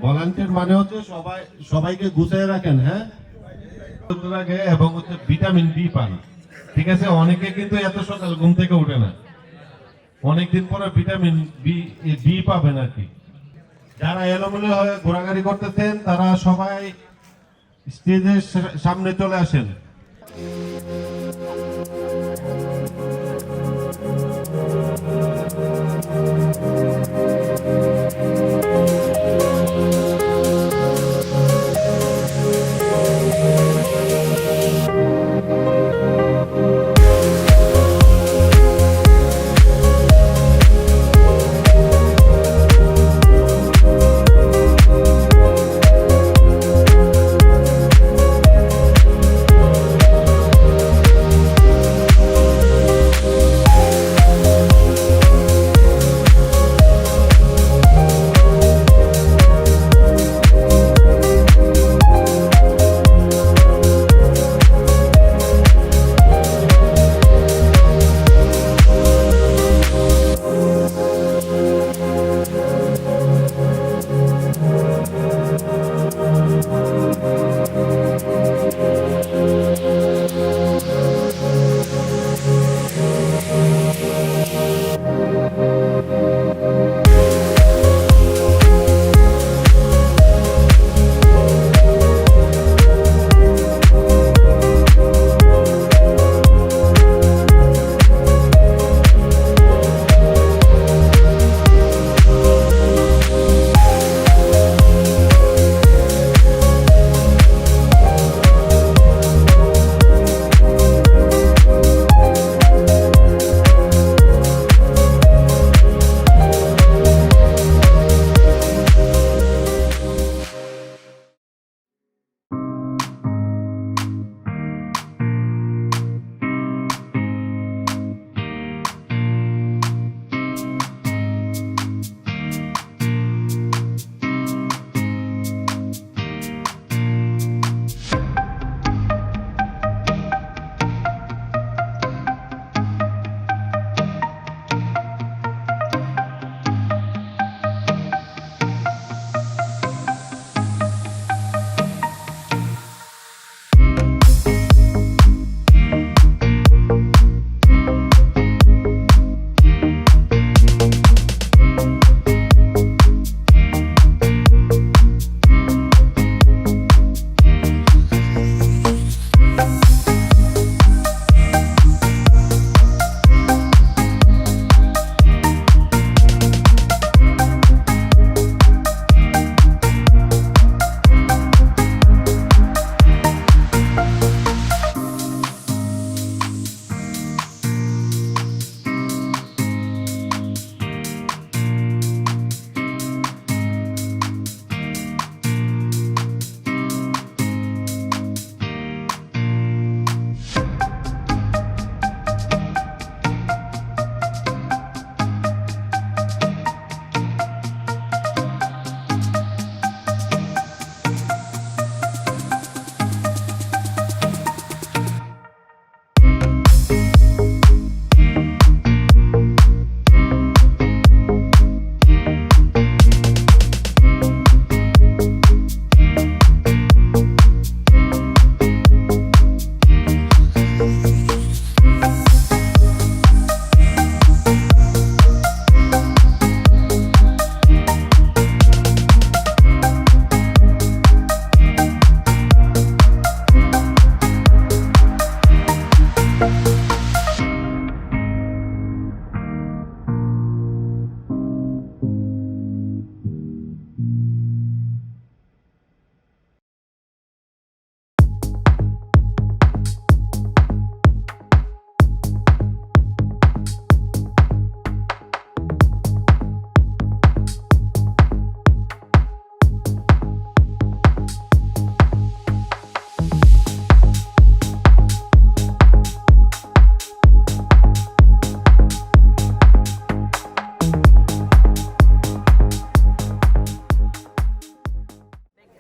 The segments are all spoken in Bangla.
ভলান্টিয়ার মানে হচ্ছে সবাইকে গুছিয়ে রাখেন, হ্যাঁ, এবং হচ্ছে ভিটামিন বি পান। ঠিক আছে, অনেকে কিন্তু এত সকাল ঘুম থেকে উঠে না, অনেকদিন পরে ভিটামিন বি পাবেন আর কি। যারা এলোমেলো হয়ে ঘোরাঘুরি করতেছেন তারা সবাই স্টেজের সামনে চলে আসেন।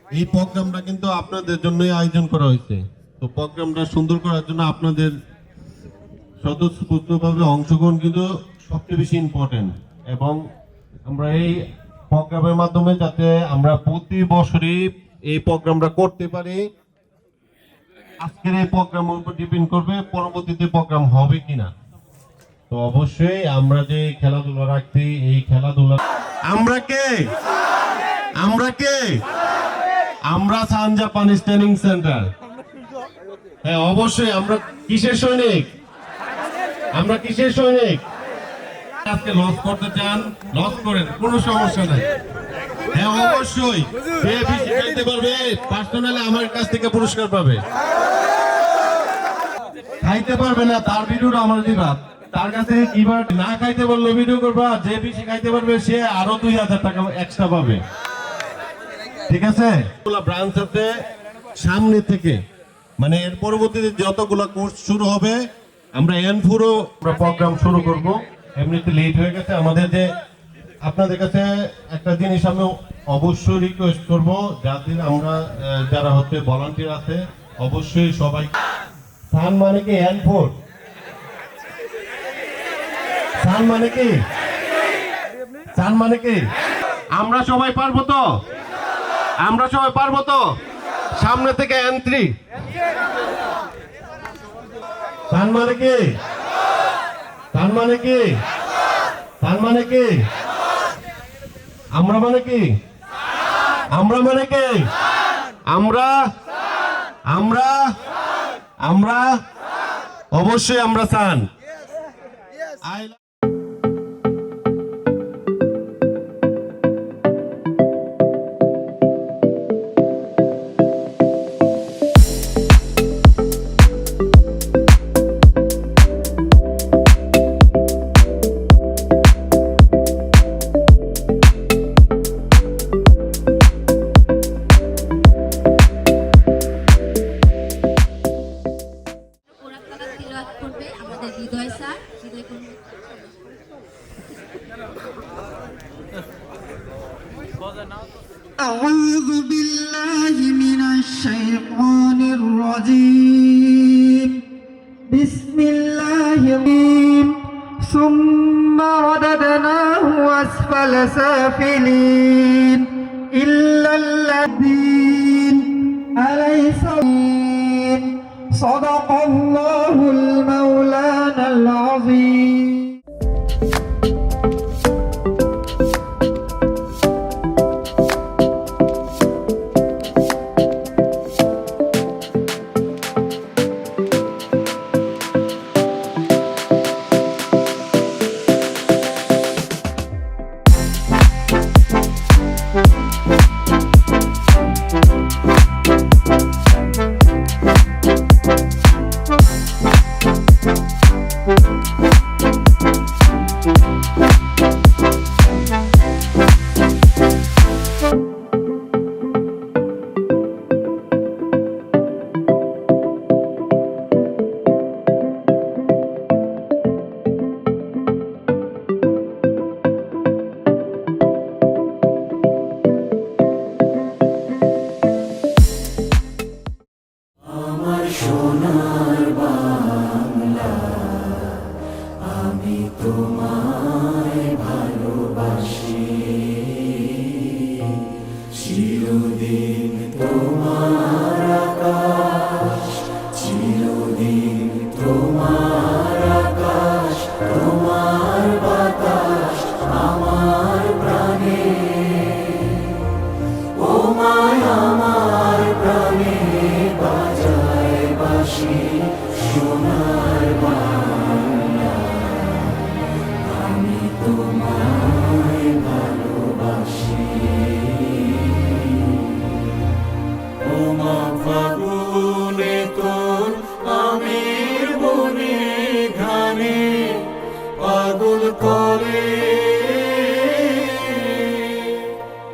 এই প্রোগ্রামটা কিন্তু আপনাদের জন্যই আয়োজন করা হয়েছে। তো প্রোগ্রামটা সুন্দর করার জন্য আপনাদের স্বতঃস্ফূর্তভাবে অংশগ্রহণ কিন্তু সবচেয়ে বেশি ইম্পর্টেন্ট। এবং আমরা এই প্রোগ্রামের মাধ্যমে যাতে আমরা প্রতি বছরই এই প্রোগ্রামটা করতে পারি। আজকের এই প্রোগ্রামের উপর ডিপেন্ড করবে পরবর্তীতে প্রোগ্রাম হবে কিনা। তো অবশ্যই আমরা যে খেলাধুলা রাখছি এই খেলাধুলা আমরা কে আমরা সান জাপানিজ ট্রেনিং সেন্টার। হ্যাঁ অবশ্যই আমরা কিসের সৈনিক, আজকে লস করতে চান লস করেন, কোনো সমস্যা নাই। হ্যাঁ অবশ্যই যে বেশি খাইতে পারবে পার্সোনালি আমার কাছ থেকে পুরস্কার পাবে। খাইতে পারবে না তার ভিডিওটা আমার দিবা, তার কাছে কিভাবে না খাইতে বললো ভিডিও করবা, যে বেশি খাইতে পারবে সে আরো 2000 টাকা এক্সট্রা পাবে। ঠিক আছে, ব্রাঞ্চ আছে সামনে থেকে, মানে এর পরবর্তীতে যতগুলো কোর্স শুরু হবে আমরা এনফুরও প্রোগ্রাম শুরু করব। এমনিতে লেট হয়ে গেছে আমাদের। যে আপনাদের কাছে একটা জিনিস আমি অবশ্যই রিকোয়েস্ট করব, যাদের আমরা যারা হচ্ছে ভলান্টিয়ার আছে অবশ্যই সবাই সান মানে কি এনফোর, সান মানে কি আমরা সবাই পারবো তো, সামনে থেকে N3 সান মানে কি আমরা অবশ্যই আমরা সান। أعوذ بالله من الشيطان الرجيم بسم الله الرحيم ثم رددناه أسفل سافلين إلا الذين أليس صدق الله المولانا العظيم.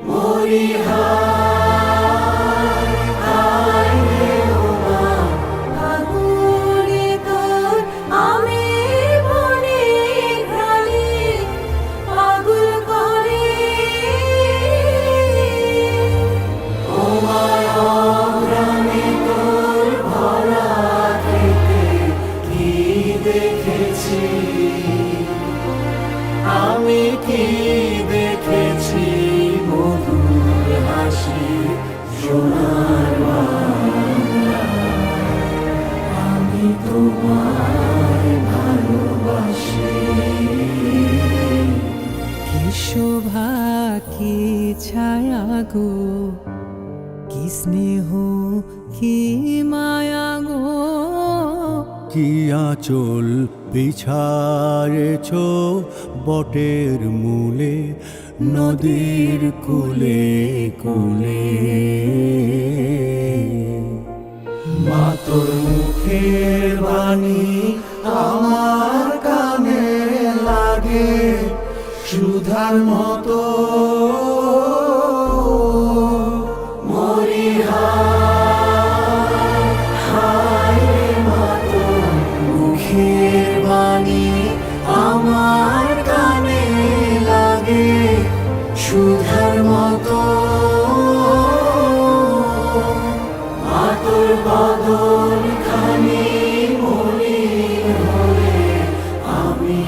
Moriha স্নেহ কি মায়া গো, কি আঁচল বিছারেছ বটের মূলে, নদীর কূলে কূলে। মা তোর মুখের বাণী আমার কানে লাগে সুধার মতো। মরি হায় মা তোর মুখের বাণী আমার কানে লাগে সুধার মতো। মা তোর বদন খানি মরি হলে আমি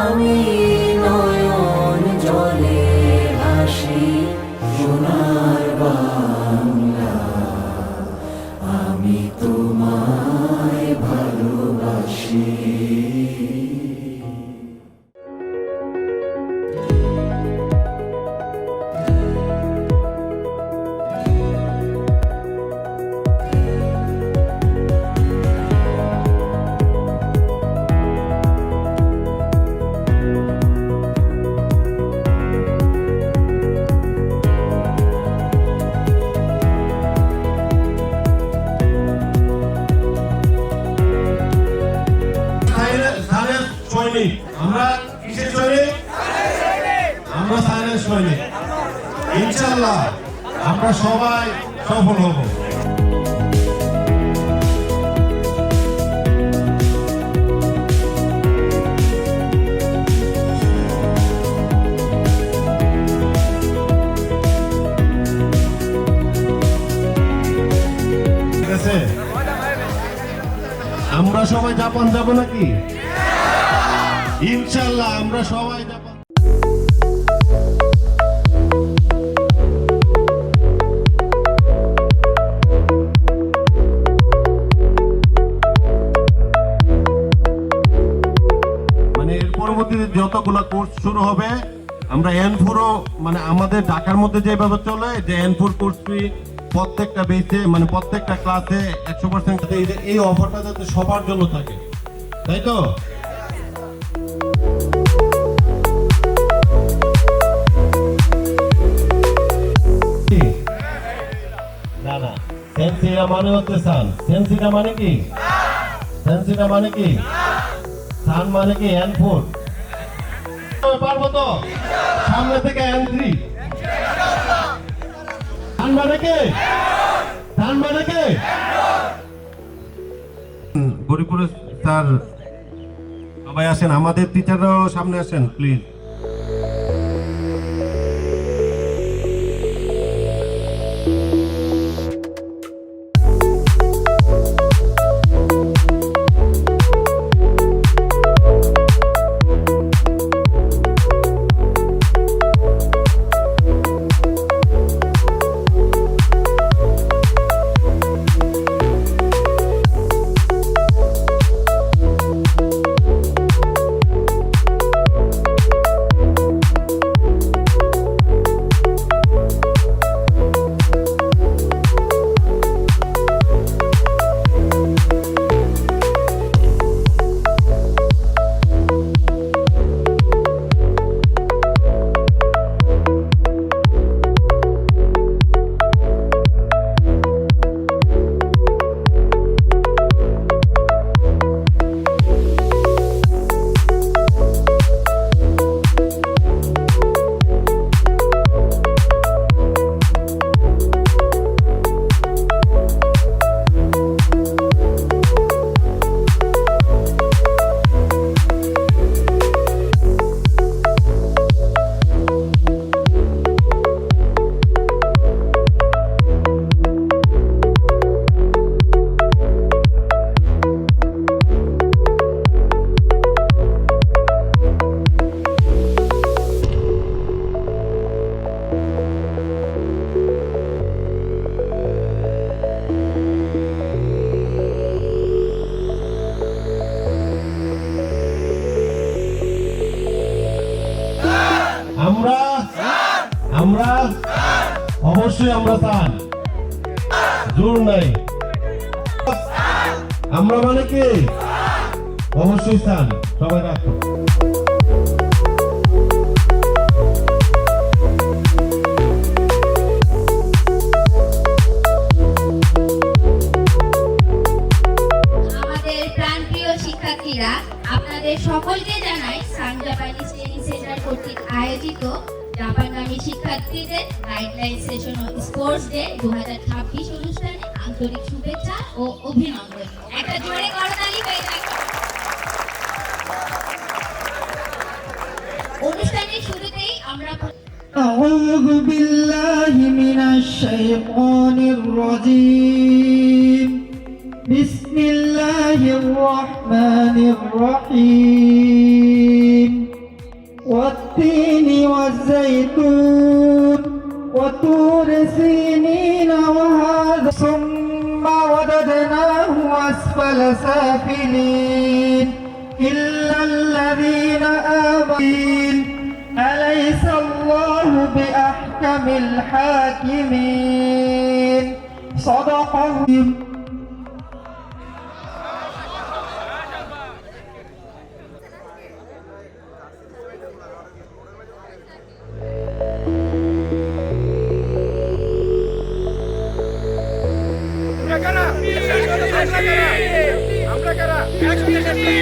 আমি নয়ন জলে ভাসি সোনার বাংলা, আমি তোমায় ভালোবাসি। সাইলেন্স সৈনিক। আমরা কিসের সৈনিক? আমরা সাইলেন্স সৈনিক। ইনশাআল্লাহ আমরা সবাই সফল হব। ঠিক আছে, আমরা সবাই জাপান যাব নাকি? ইনশাআল্লাহ আমরা সবাই জাপান। মানে এর পরবর্তীতে যতগুলা কোর্স শুরু হবে, আমরা N4 মানে আমাদের ঢাকার মধ্যে যেভাবে চলে যে N4 কোর্সটি প্রত্যেকটা বেসে মানে প্রত্যেকটা ক্লাসে 100% এই অফারটা যাতে সবার জন্য থাকে, তাই তো? না না, সেন্সিটা মানে হচ্ছে সান। সেন্সিটা মানে কি? সেন্সিটা মানে কি? সান মানে কি? N4 পারবো তো? সামনে থেকে N3। সান মানে কি? সান মানে কি? গরিপুরে স্যার সবাই আসেন, আমাদের টিচাররাও সামনে আসেন প্লিজ। আমরা আমরা অবশ্যই আমরা চান, জোর নাই। আমরা মানে কি অবশ্যই চান, সবাই রাখো। আমাদের প্রাণপ্রিয় শিক্ষার্থীরা, আপনাদের সকলকে জানাই সান জাপানিজ ট্রেনিং সেন্টার কর্তৃক আয়োজিত জাপানগামী শিক্ষার্থীদের গাইডলাইন সেশন ও স্পোর্টস ডে 2026 অনুষ্ঠানে আন্তরিক শুভেচ্ছা ও অভিনন্দন। একটা জোরে করতালি পেয়ে থাকো। অনুষ্ঠানের শুরুতেই আমরা أعوذ بالله من الشيطان الرجيم بسم الله الرحمن الرحيم والتين والزيتون وطور سينين وهذا ثم رددناه أسفل سافلين إلا الذين آمنوا أليس الله بأحكم الحاكمين صدق الله আমরা কারা একসাথে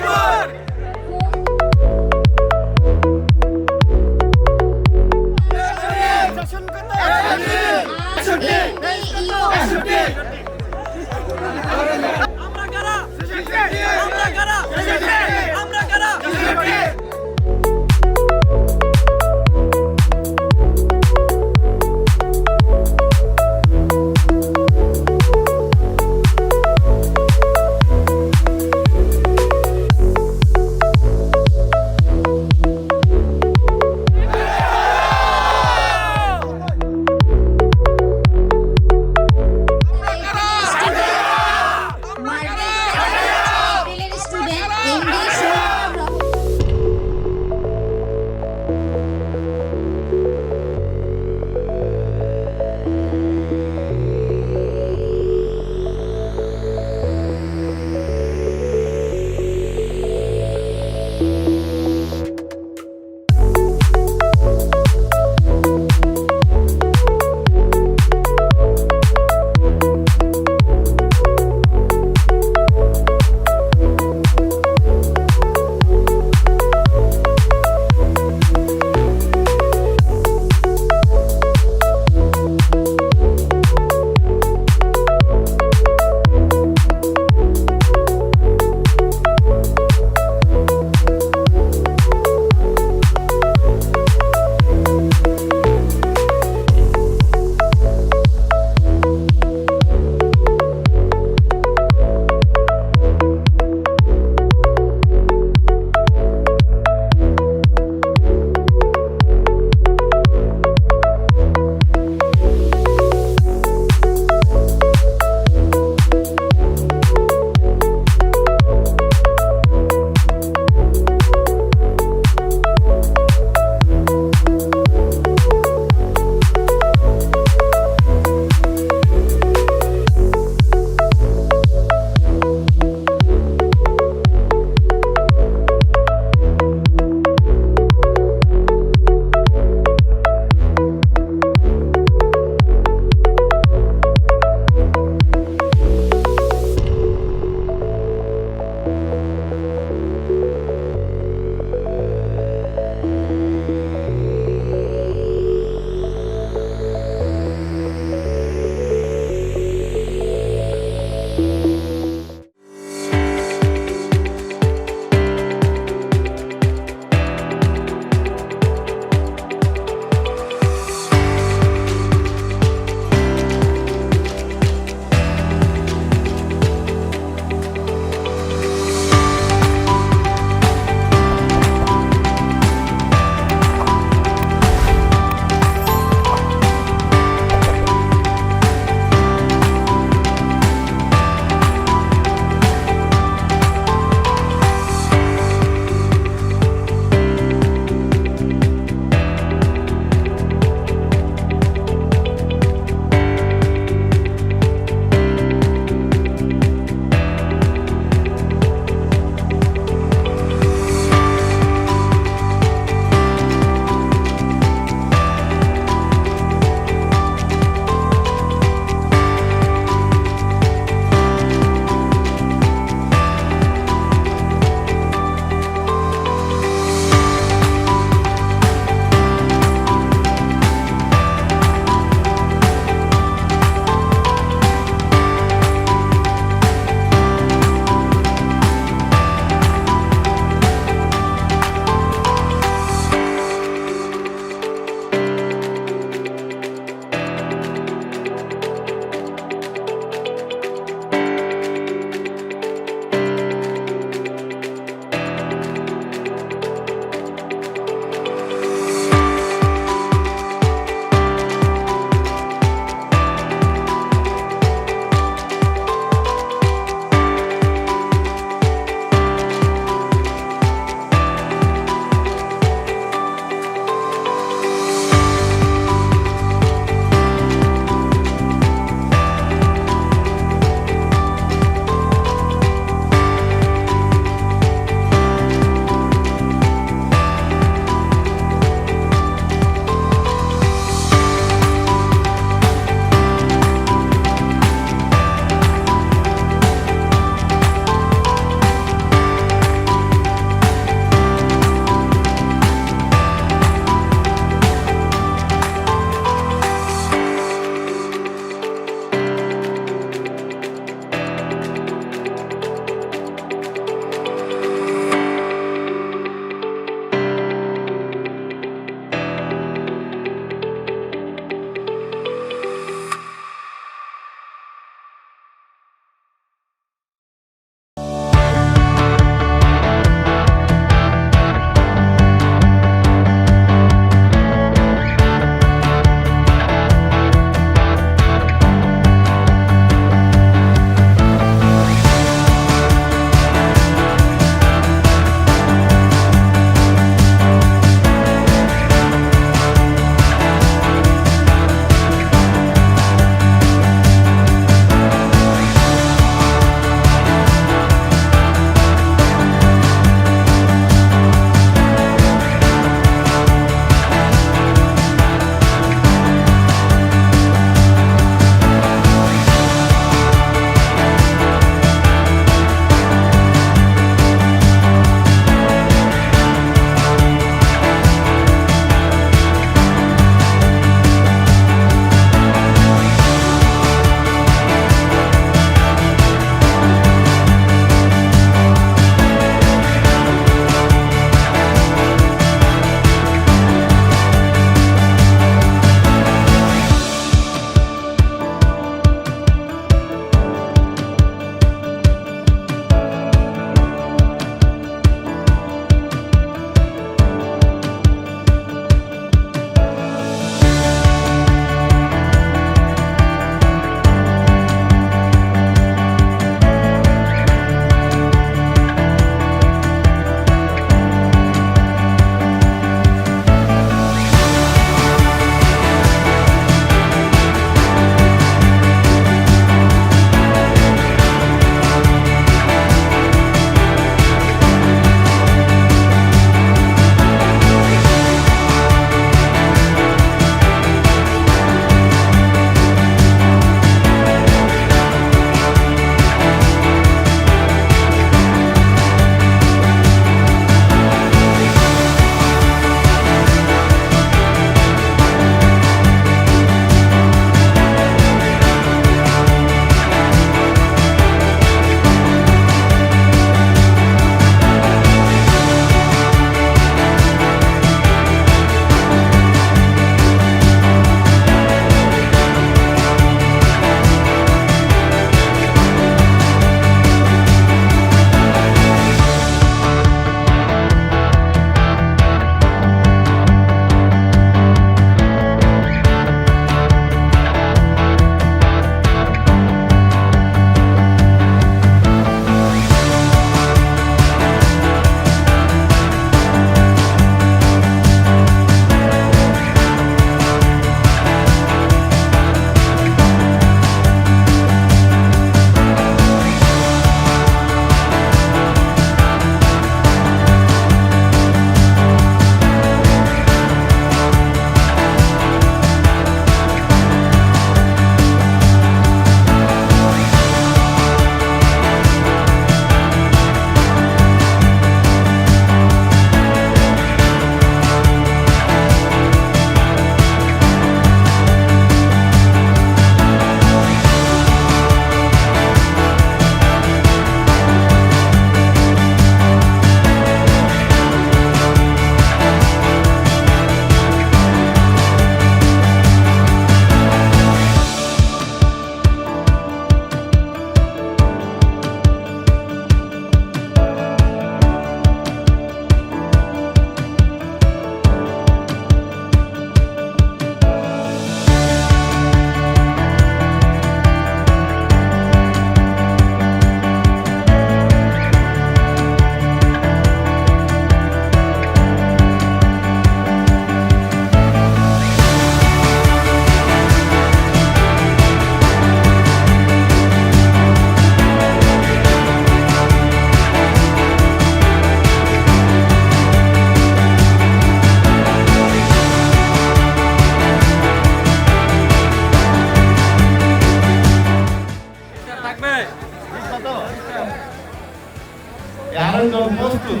আরেকজন প্রস্তুত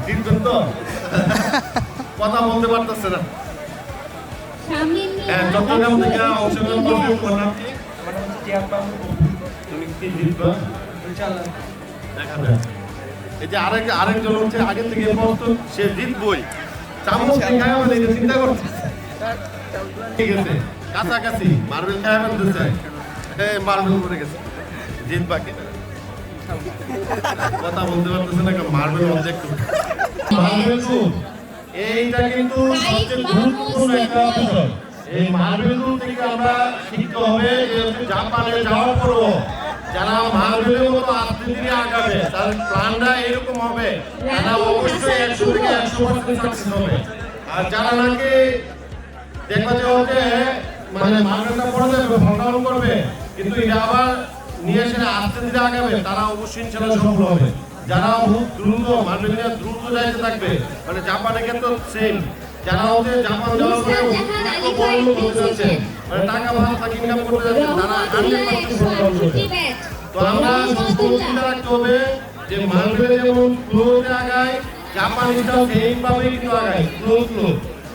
জিতবেন তো? কথা বলতে পারতেছে না। হ্যাঁ, চট্টগ্রাম থেকে অংশগ্রহণ করবেন। কোন নাম কি? তুমি কি জিতবা? দেখা যাক। এই যে আরেকজন হচ্ছে আগে থেকে প্রস্তুত, সে জিতবই। চামচ খায় মানে চিন্তা করছে। ঠিক আছে, কাছাকাছি মার্বেল খায় বলতেছে। মার্বেল পড়ে গেছে, জিতবা কিনা কথা বলতে পারতেছে না। মার্বেল অবজেক্ট, মার্বেল রুল, এইটা কিন্তু সবচেয়ে গুরুত্বপূর্ণ একটা বিষয়। এই মার্বেল রুল থেকে আমরা শিখতে হবে যে জাপানে যাওয়ার পরও যারা মার্বেলের মতো আস্তে ধীরে আগাবে, তার প্ল্যানটা এরকম হবে, তারা অবশ্যই 100 থেকে 100% সাকসেস হবে। আর যারা নাকি দেখবা যে ওকে মানে মার্বেলটা পড়ে যাবে, ফোন করবে, কিন্তু এটা আবার নিয়ে এসে আস্তে ধীরে আগাবে, তারা অবশ্যই ইনশাআল্লাহ সফল হবে। যারা খুব দ্রুত মার্বেল নিয়ে দ্রুত যাইতে থাকবে, মানে জাপানে কিন্তু সেম, যারা হচ্ছে জাপান যাওয়ার পরে বড় লোক হতে যাচ্ছে, মানে টাকা ভালো ইনকাম করতে যাচ্ছে, তারা 100% সফল হবে। তো আমরা সবসময় চিন্তা রাখতে হবে যে মার্বেলে যেমন ফ্লোতে আগায়, জাপানিজটাও সেম ভাবে কিন্তু আগায়, ফ্লো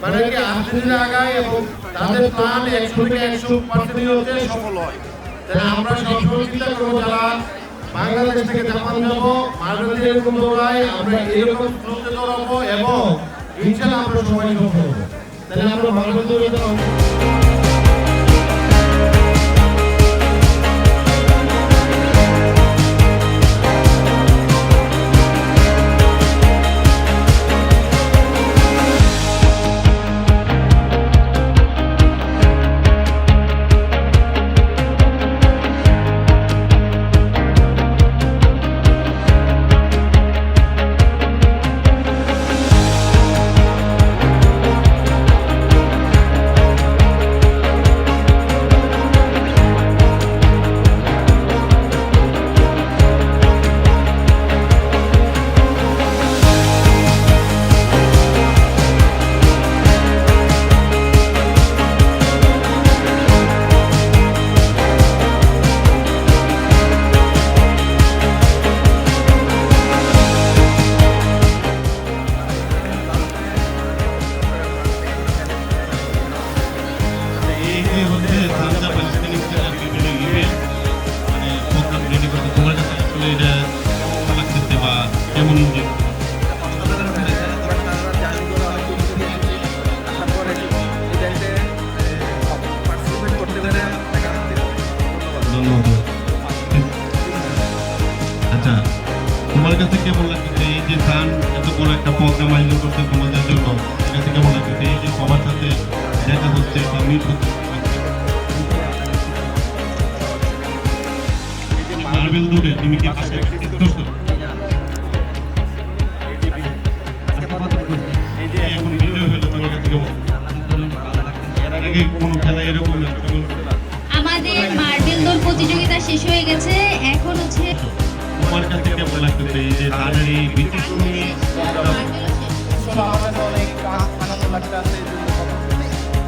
মানে কি আস্তে ধীরে আগায় এবং তাদের প্ল্যান 100 থেকে 100% হচ্ছে সফল হয়। তাহলে আমরা সবসময় চিন্তা করবো যারা বাংলাদেশ থেকে জাপান যাবো, মার্বেল এরকম দৌড়াই, আমরা এরকম ফ্লোতে দৌড়াবো এবং ইনশাআল্লাহ আমরা সবাই সফল হবো। তাহলে আমরা মার্বেল দৌড়ে যাবো। আচ্ছা, তোমার কাছে কেমন লাগছে এই যে গান এত বড় একটা প্রোগ্রাম আয়োজন করতে তোমাদের জন্য? তোমার কাছে কেমন লাগছে এই যে সবার সাথে দেখা হচ্ছে বা মিট হচ্ছে? মার্বেল দৌড়ে তুমি কি পাশে করছো? এই যে এখন ভিডিও হলো, তোমার কাছে কেমন? এর আগে কোনো খেলা এরকম আমাদের মার্বেল দৌড় প্রতিযোগিতা শেষ হয়ে গেছে, এখন হচ্ছে তোমার কাছে কেমন লাগতেছে এই যে তাদের এই বিশেষ আমার কাছে অনেক আনন্দ লাগতেছে।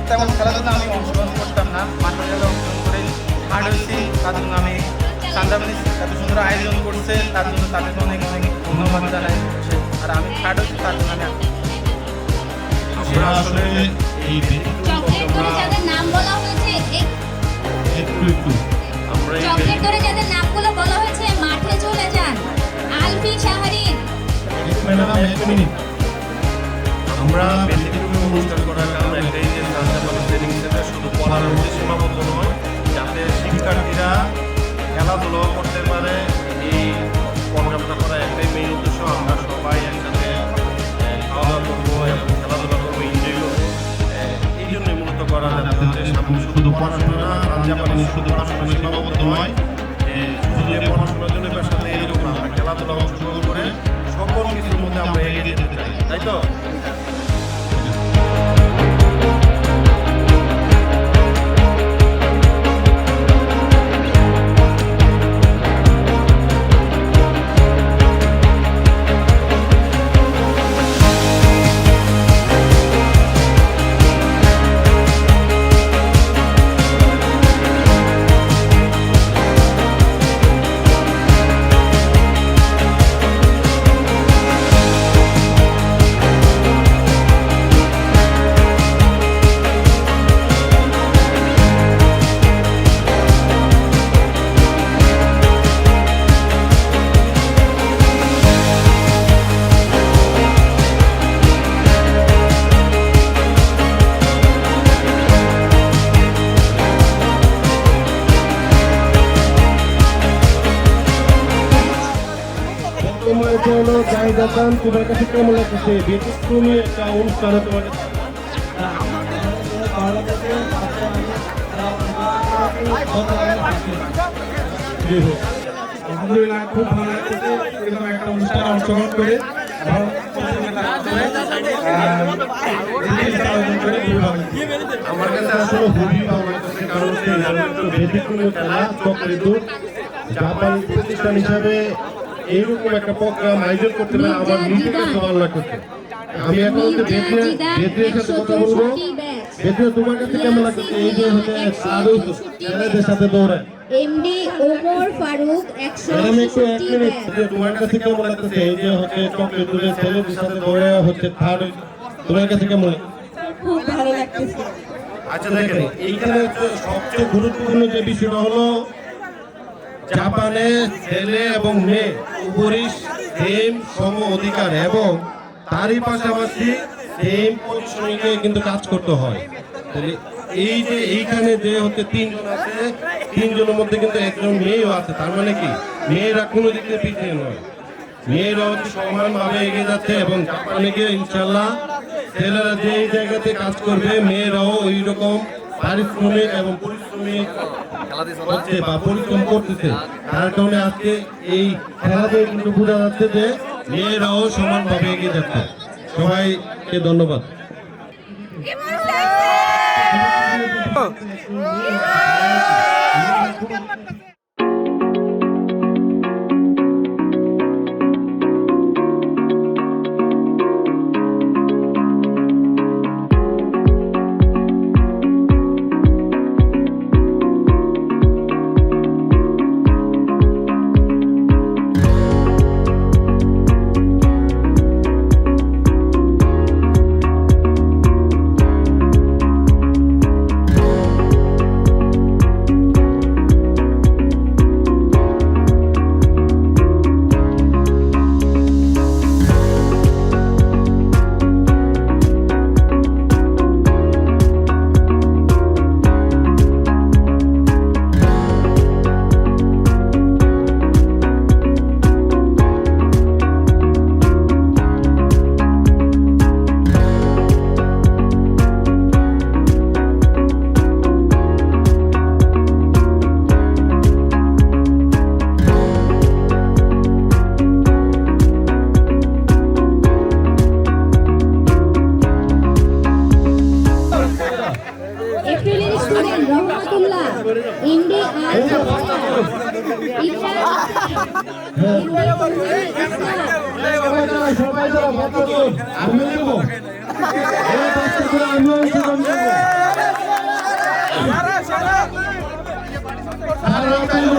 তেমন খেলাধুলা আমি অংশগ্রহণ করতাম না, মাঠে অংশগ্রহণ করে হার্ড হয়েছি, তার জন্য আমি সান্দামানি এত সুন্দর আয়োজন করছে, তার জন্য তাদেরকে অনেক অনেক ধন্যবাদ জানাই। আর আমি হার্ড হয়েছি, তার জন্য আমি আমরা আসলে এই চকলেট করে যাদের নাম বলা হয়েছে একটু আমরা চকলেট করে যাদের নামগুলো বলা হয়েছে মাঠে চলে যান। আলফি শাহরিন, আমরা ব্যতিক্রমী অনুষ্ঠান করার কারণ একটাই যে সান্দামানি ট্রেনিং সেন্টার শুধু পড়ার মধ্যে সীমাবদ্ধ নয়, যাতে শিক্ষার্থীরা খেলাধুলো করতে পারে, এই প্রোগ্রামটা করা একটাই মেইন উদ্দেশ্য। আমরা সবাই একসাথে খাওয়া দাওয়া করবো এবং খেলাধুলা করবো, এনজয় করবো, এই জন্যই মূলত করা। যাতে হচ্ছে সামনে শুধু পড়াশোনা না, জাপানি শুধু পড়াশোনা সীমাবদ্ধ নয়, শুধু যে পড়াশোনার জন্য সাথে এইরকম আমরা খেলাধুলা অংশগ্রহণ করে সকল কিছুর মধ্যে আমরা এগিয়ে যেতে চাই, তাই তো? জন্য চাহিদা দান তোমার কাছে কেমন লাগতেছে? ব্যতিক্রমী একটা অনুষ্ঠানে তোমার কাছে আলহামদুলিল্লাহ খুব ভালো লাগতেছে এরকম একটা অনুষ্ঠানে অংশগ্রহণ করে এবং আমার কাছে আসলে খুবই ভালো লাগতেছে, কারণ হচ্ছে আমি একটু ব্যতিক্রমী খেলা চক্রের জাপান প্রতিষ্ঠান হিসাবে এইরকম একটা প্রোগ্রাম আয়োজন করতে পারে আমার নিজের কাছে ভালো লাগতেছে। আমি এখন হচ্ছে বেদ্রিয়ার সাথে কথা বলবো। বেদ্রিয়া, তোমার কাছে কেমন লাগতেছে এই যে হচ্ছে শাহরুখ ছেলেদের সাথে দৌড়ায়? এমডি ওমর ফারুক ম্যাডাম একটু 1 160 মিনিট, যে তোমার কাছে কেমন লাগতেছে এই যে হচ্ছে চক্রের ছেলেদের সাথে দৌড়ায় হচ্ছে থার্ড, তোমার কাছে কেমন লাগে? খুব ভালো লাগতেছে। আচ্ছা দেখেন, এইখানে হচ্ছে সবচেয়ে গুরুত্বপূর্ণ যে বিষয়টা হলো জাপানে ছেলে এবং মেয়ে উভয়ই সেম সম অধিকার এবং তারই পাশাপাশি সেম পরিশ্রমে কিন্তু কাজ করতে হয়। তাহলে এই যে এইখানে যে হচ্ছে 3 জন আছে, 3 জনের মধ্যে কিন্তু একজন মেয়েও আছে, তার মানে কি মেয়েরা কোনো দিক থেকে পিছিয়ে নয়, মেয়েরা হচ্ছে সমানভাবে এগিয়ে যাচ্ছে এবং জাপানে গিয়ে ইনশাল্লাহ ছেলেরা যে জায়গাতে কাজ করবে মেয়েরাও ওই রকম পারিশ্রমিক এবং পরিশ্রমিক হচ্ছে বা পরিশ্রম করতেছে। তার কারণে আজকে এই খেলাতে কিন্তু বোঝা যাচ্ছে যে মেয়েরাও সমানভাবে এগিয়ে যাচ্ছে। সবাইকে ধন্যবাদ। এপ্রিলের স্টুডেন্ট রহমাতুল্লাহ, এমডি আর্টস সবাই যারা আমি দেবো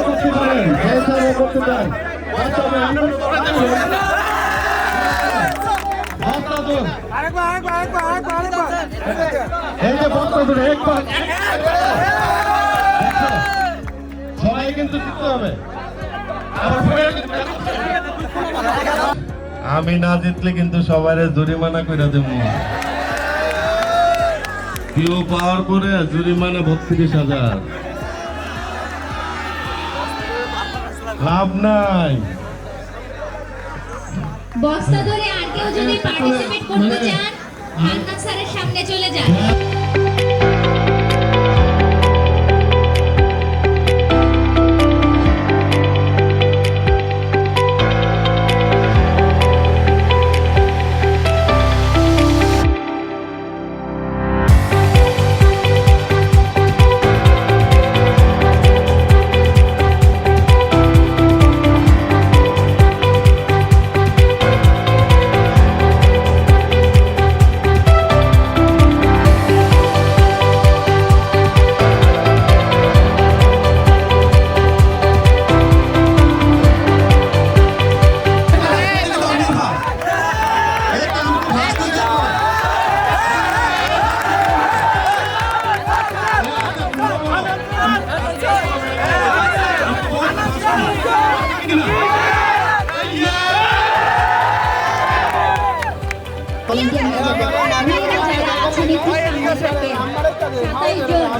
করতে পারেন করতে পারেন সবাই কিন্তু জিততে হবে। আমি না জিতলে কিন্তু সবাই জরিমানা করে দেব। কেউ পাওয়ার পরে জরিমানা 32,000, লাভ নাই। বস্তা ধরে আর কেউ যদি পার্টিসিপেট করতে চান হান্নান স্যারের সামনে চলে যান।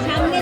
সামনে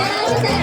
আছে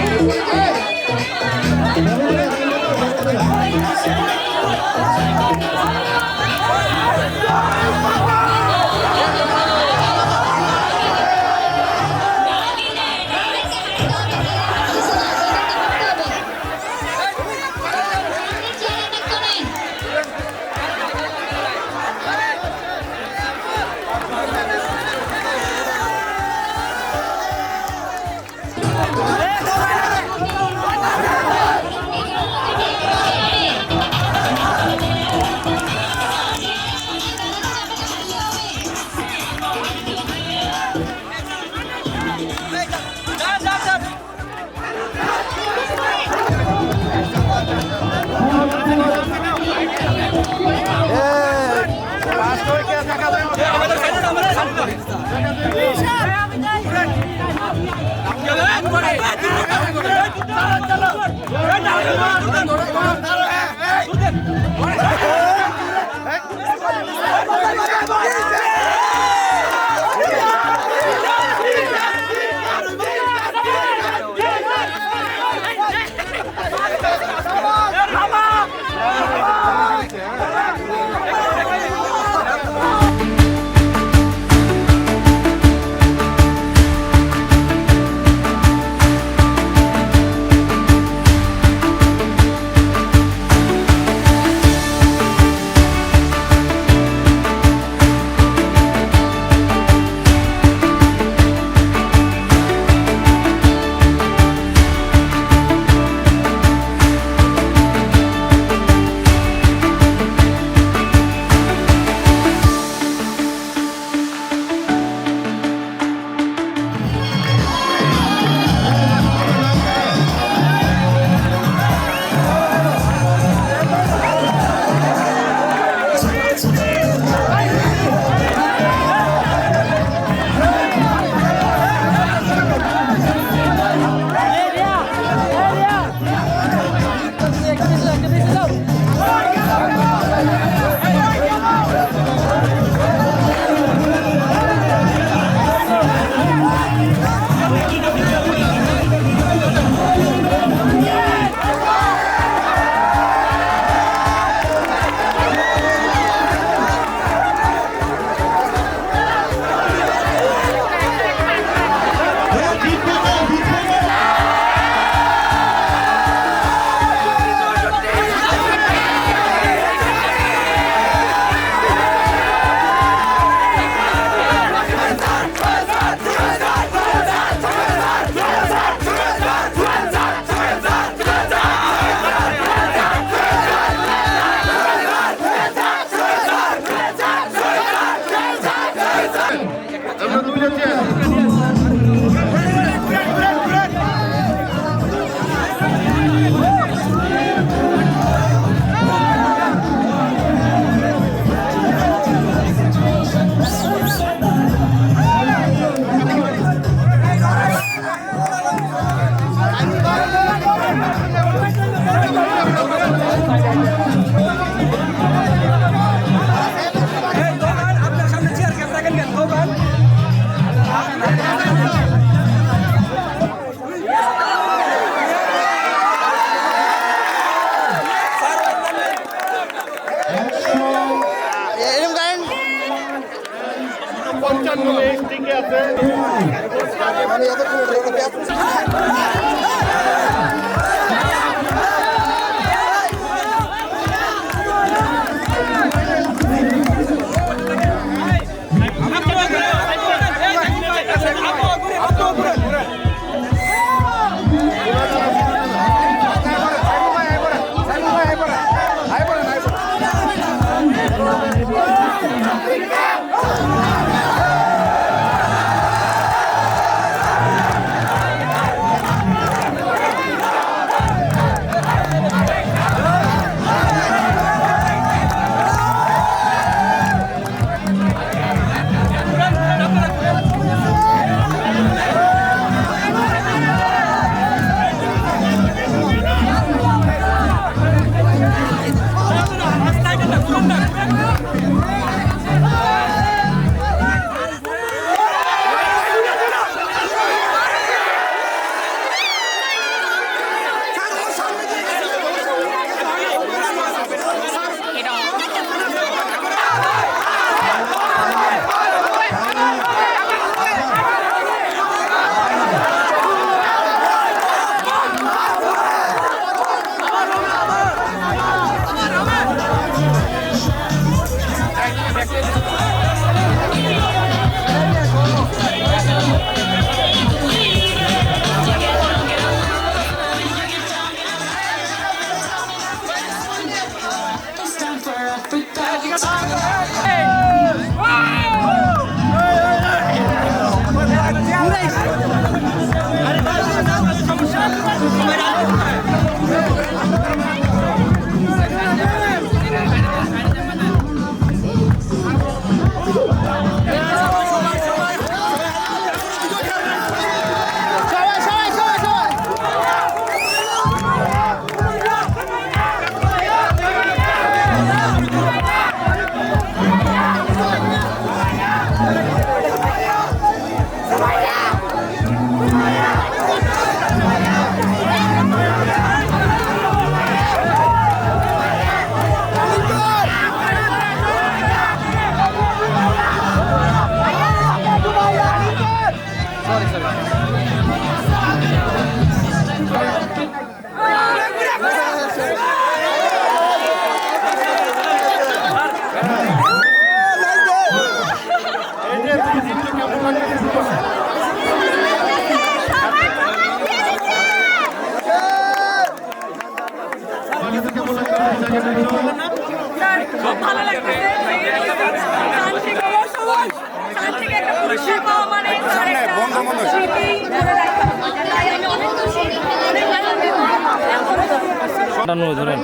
ধরেন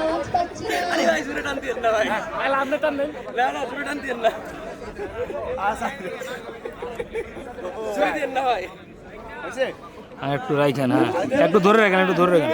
আওয়াজ পাচ্ছি না। একটু রাখেন, হ্যাঁ একটু ধরে রাখেন, একটু ধরে রাখেন।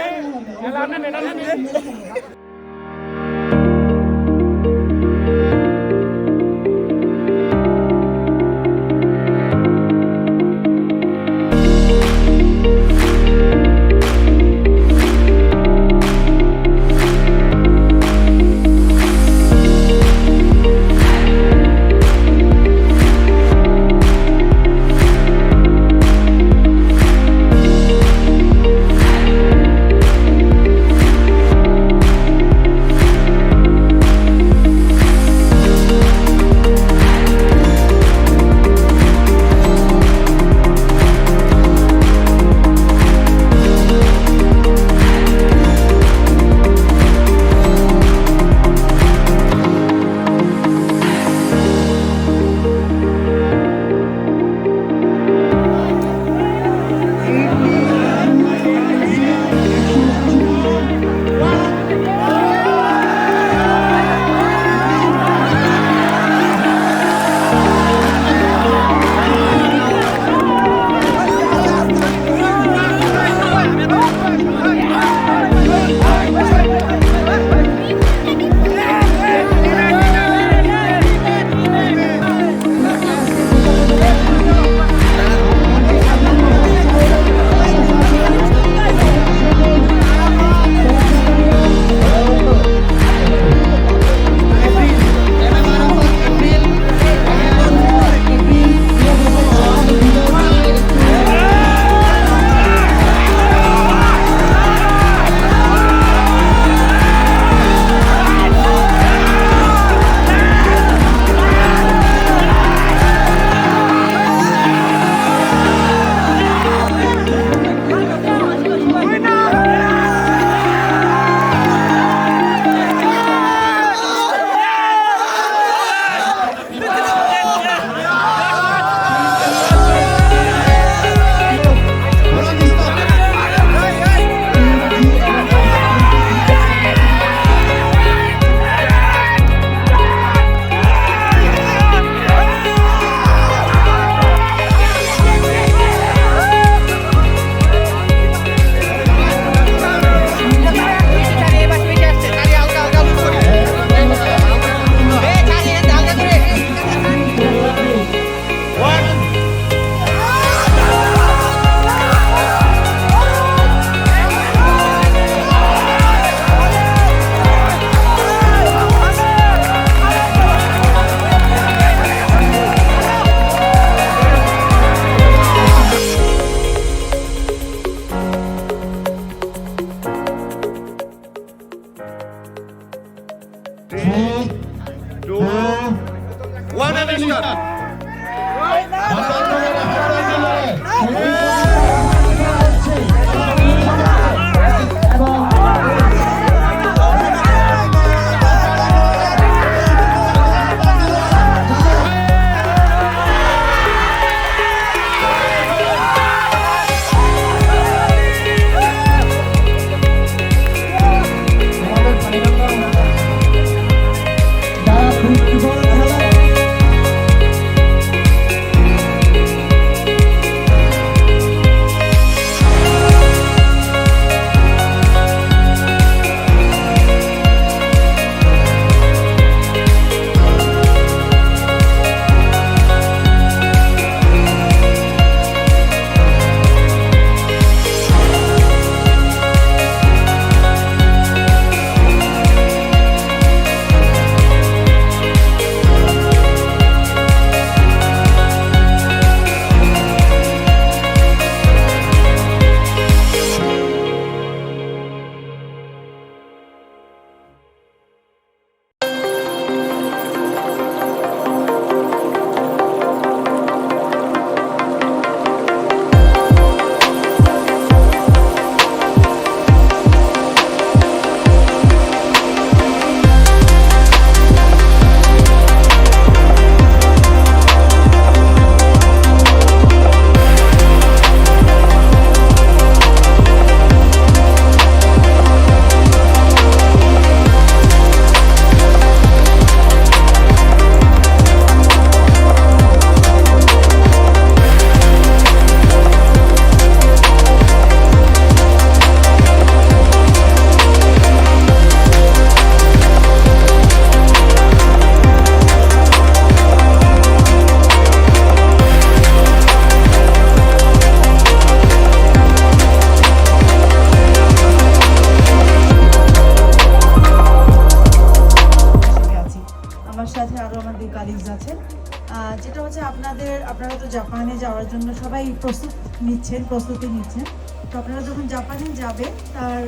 জাপানে যাওয়ার জন্য সবাই প্রস্তুতি নিচ্ছেন। তো আপনারা যখন জাপানে যাবেন তার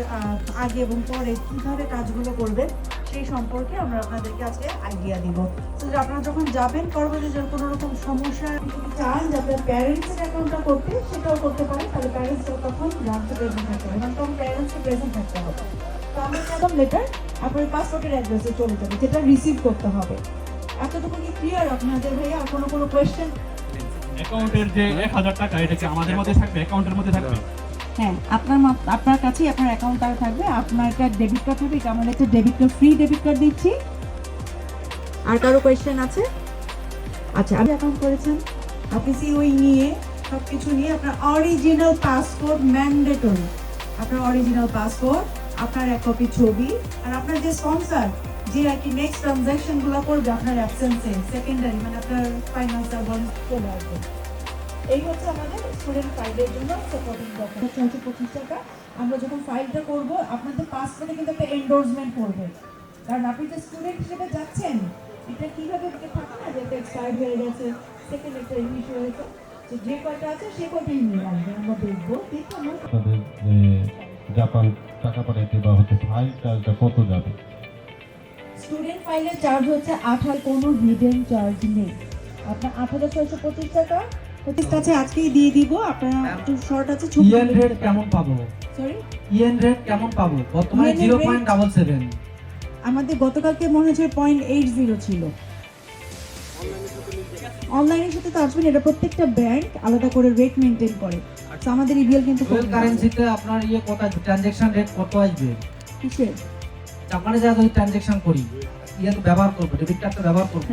আগে এবং পরে কীভাবে কাজগুলো করবেন সেই সম্পর্কে আমরা আপনাদেরকে আজকে আইডিয়া দিব। তো আপনারা যখন যাবেন পরবর্তী যখন কোনো রকম সমস্যা চান যে আপনার প্যারেন্টসের অ্যাকাউন্টটা করতে, সেটাও করতে পারেন। তাহলে প্যারেন্টসও তখন ব্রাঞ্চে প্রেজেন্ট থাকতে হবে, এবং তখন প্যারেন্টসকে প্রেজেন্ট থাকতে হবে। তো আমরা প্রথম লেটার আপনার পাসপোর্টের অ্যাড্রেসে চলে যাবে, যেটা রিসিভ করতে হবে। এতটুকু কি ক্লিয়ার আপনাদের ভাইয়া? আর কোনো কোয়েশ্চেন? অ্যাকাউন্টের যে 1000 টাকা, এটা কি আমাদের মধ্যে থাকবে, অ্যাকাউন্টের মধ্যে থাকবে? হ্যাঁ, আপনার কাছেই আপনার অ্যাকাউন্টটা থাকবে। আপনার একটা ডেবিট কার্ড থাকবে, আমাদের একটা debit card, free debit card দিচ্ছি। আর কারো কোয়েশ্চেন আছে? আচ্ছা, আপনি অ্যাকাউন্ট করেছেন, আপনি সিওই নিয়ে সব কিছু নিয়ে আপনার অরিজিনাল পাসপোর্ট ম্যান্ডেটরি, আপনার অরিজিনাল পাসপোর্ট, আপনার এক কপি ছবি, আর আপনার যে স্পন্সর যে আর কি নেক্সট ট্রানজ্যাকশনগুলো করবে আপনার অ্যাবসেন্সে, সেকেন্ডারি মানে আপনার ফাইন্যান্সার বন্ধ চলে আসবে। এই হচ্ছে আমাদের স্টুডেন্ট ফাইলের জন্য সাপোর্টিং ডকুমেন্ট। 25 টাকা। আমরা যখন ফাইলটা করব আপনাদের পাসপোর্টে কিন্তু একটা এন্ডোর্সমেন্ট করবে, কারণ আপনি যে স্টুডেন্ট হিসেবে যাচ্ছেন, এটা কিভাবে থাকে না যে এক্সপায়ার্ড হয়ে গেছে, সেকেন্ড একটা ইস্যু হয়েছে, যে কয়টা আছে সে কয়টাই নিয়ে আসবে, আমরা দেখবো। তাদের জাপান টাকা পাঠাইতে বা হচ্ছে ফাইল চার্জটা কত যাবে? স্টুডেন্ট ফাইলের চার্জ হচ্ছে 8,000, কোনো হিডেন চার্জ নেই। আপনার 8,625 টাকা আছে, আজকেই দিয়ে দিব। আপনারা একটু শর্ট আছে, ইএন রেট কেমন পাবো? সরি, ইএন রেট কেমন পাবো? বর্তমানে 0.77। আমাদের গতকালকে মনে হচ্ছে 0.80 ছিল। অনলাইনের সাথে তো আসবেন, এটা প্রত্যেকটা ব্যাংক আলাদা করে রেট মেনটেন করে। তো আমাদের ইবিএল কিন্তু কারেন্সিতে আপনার কত ট্রানজাকশন রেট কত আসবে? কিসের? জাপানে যা যদি ট্রানজাকশন করি, তো ব্যবহার করবো, ডেবিট কার্ডটা ব্যবহার করবো,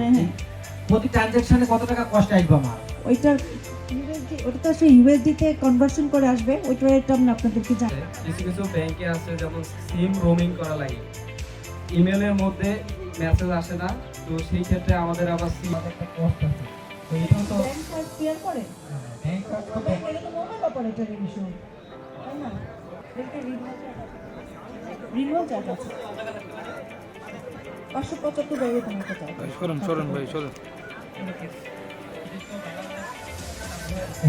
প্রতি ট্রানজাকশনে কত টাকা কষ্ট আসবে আমার? ওইটা তো আসলে ইউএসডি তে কনভার্সন করে আসবে, ওইটার রেট আমরা আপনাদেরকে জানাই। কিছু ব্যাংকে আছে যেমন সিম রোমিং করা লাগে, ইমেলের মধ্যে মেসেজ আসে না, তো সেই ক্ষেত্রে আমাদের আবার সিম একটা কষ্ট আছে। তো এটা তো ব্যাংক কার্ড ক্লিয়ার করে, ব্যাংক কার্ড তো এটা তো মোবাইল অপারেটরের ইস্যু, তাই না? ব্যাংকের রিনিউয়াল চার্জ আছে 575 এরকম একটা চার্জ। সরুন ভাই সরুন।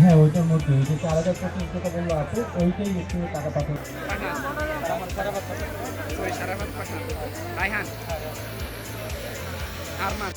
হ্যাঁ, ওইটার মধ্যে যে 4,025 টাকা বললো আছে, ওইটাই একটু টাকা পাঠাবো। রায়হান আরমান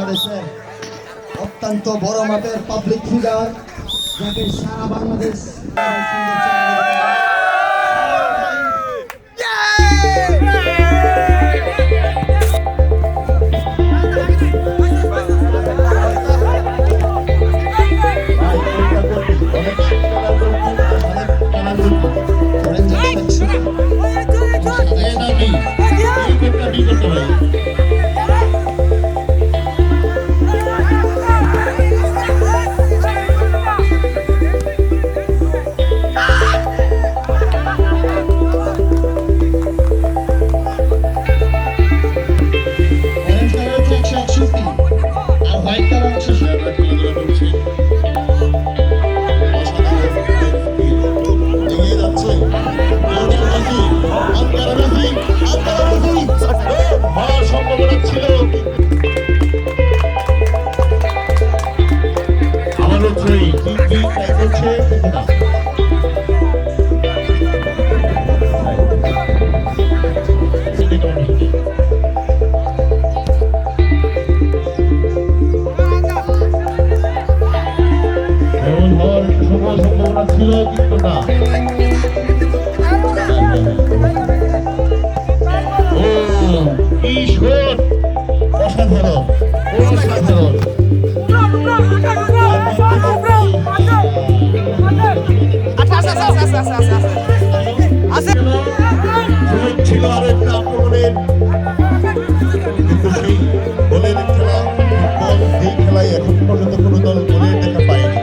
বাংলাদেশের অত্যন্ত বড় মাপের পাবলিক ফিগার, যাকে সারা বাংলাদেশ ছিল কিন্তু না। কি শট! অসাধারণ, অসাধারণ। ছিল আরো একটা আক্রমণের, কিন্তু সেই গোলের খেলা, ফুটবল, এই খেলায় এখন পর্যন্ত কোনো দল গোলের দেখা পায়নি।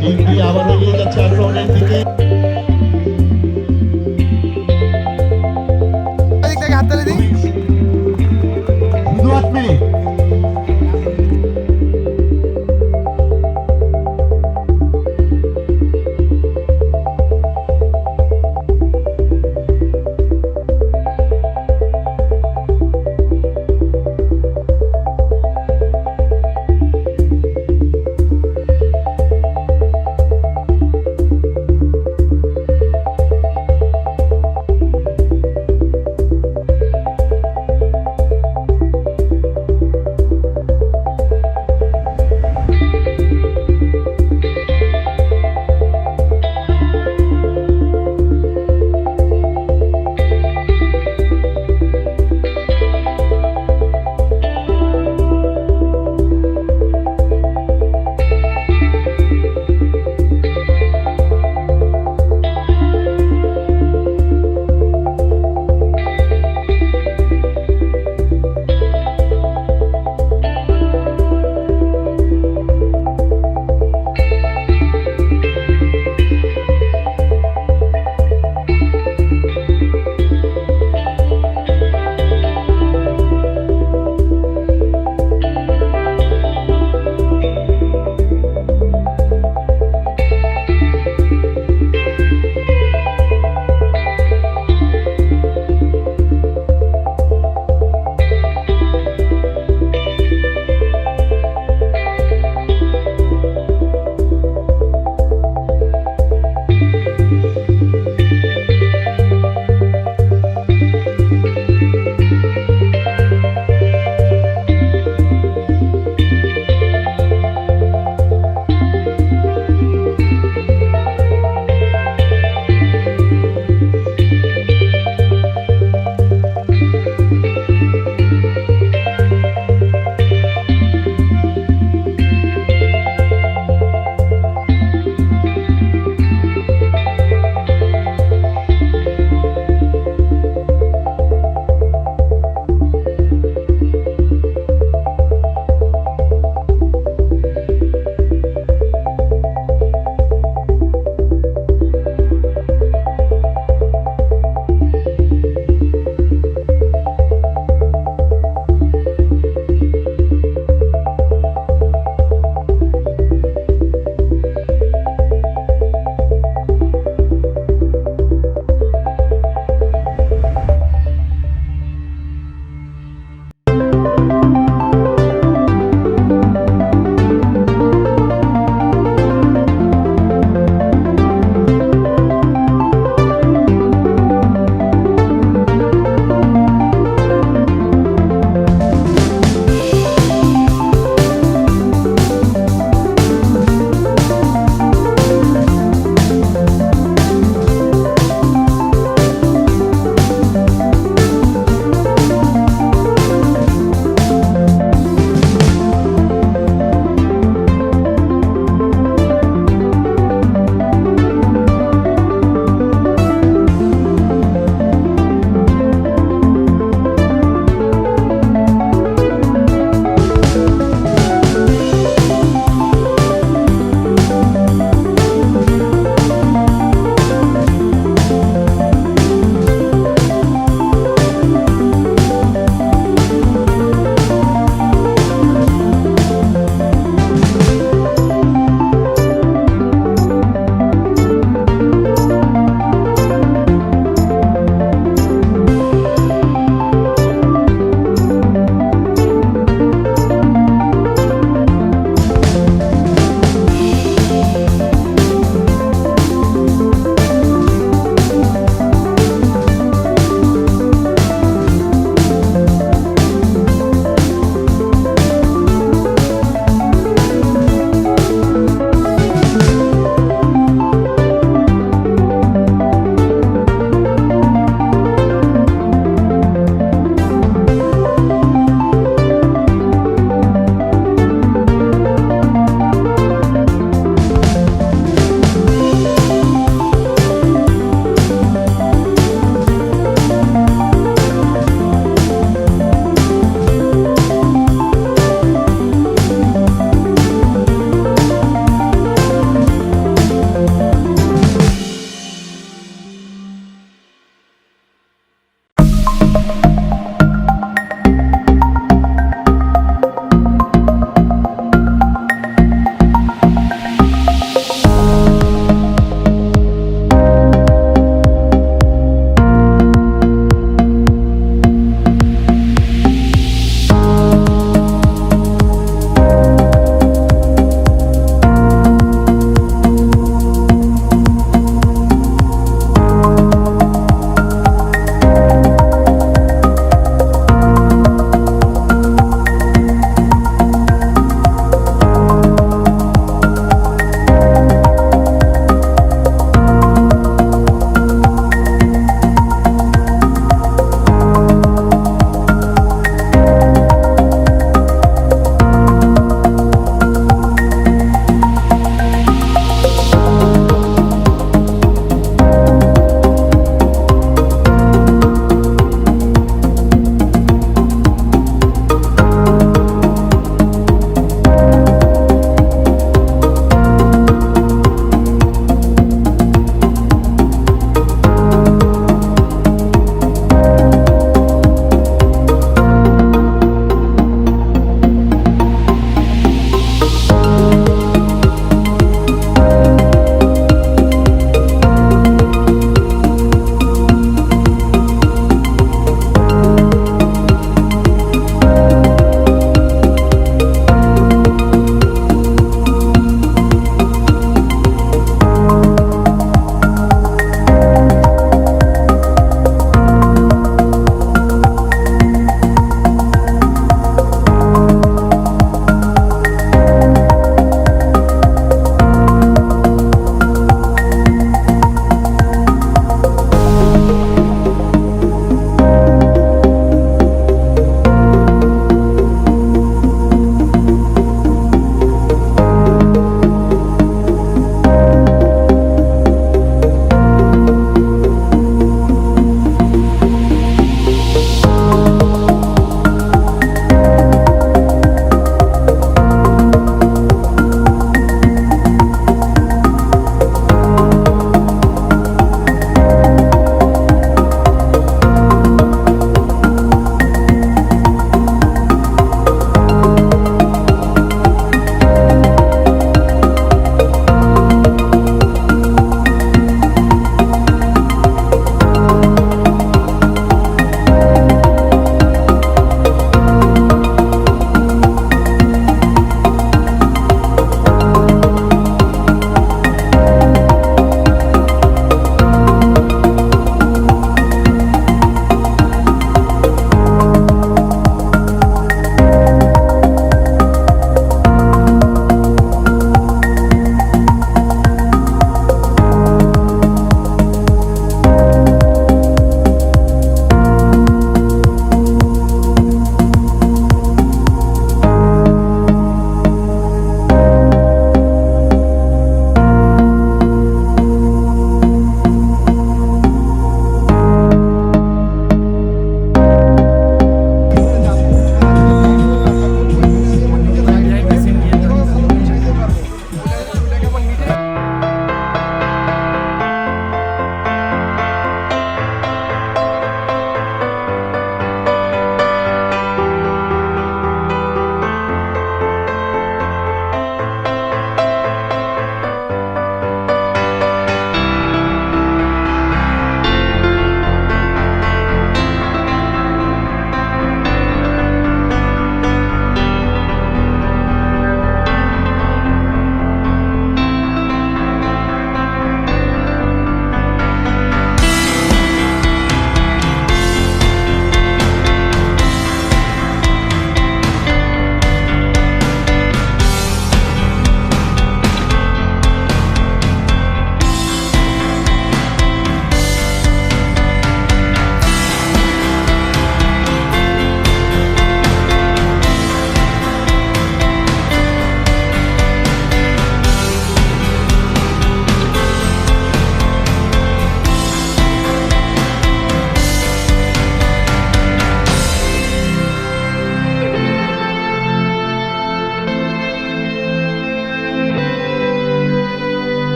টিমটি আবার এগিয়ে যাচ্ছে আক্রমণের দিকে। শুধু 8 মিনিট।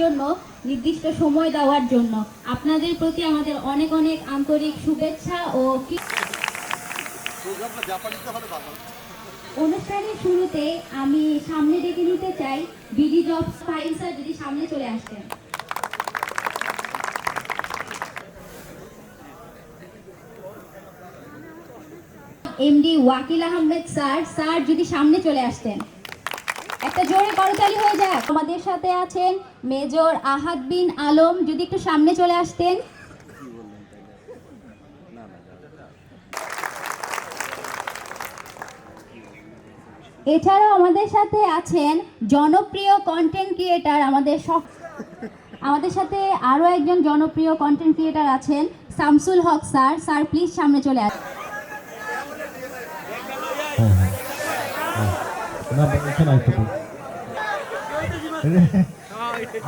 জন্য, নির্দিষ্ট সময় দেওয়ার জন্য। আপনাদের প্রতি আমাদের অনেক অনেক আন্তরিক শুভেচ্ছা ও অনুষ্ঠানের শুরুতে আমি সামনে ডেকে নিতে চাই বিডি জবস ফাহিম স্যার, যদি সামনে চলে আসতেন। এমডি ওয়াকিল আহমেদ স্যার, স্যার যদি সামনে চলে আসতেন। একটা জোরে করতালি হয়ে যাক। আমাদের সাথে আছেন মেজর আহাদ বিন আলম, যদি একটু সামনে চলে আসতেন। এছাড়াও আমাদের সাথে আছেন জনপ্রিয় কন্টেন্ট ক্রিয়েটার, আমাদের সাথে আরো একজন জনপ্রিয় কন্টেন্ট ক্রিয়েটার আছেন শামসুল হক স্যার। স্যার প্লিজ সামনে চলে আসুন।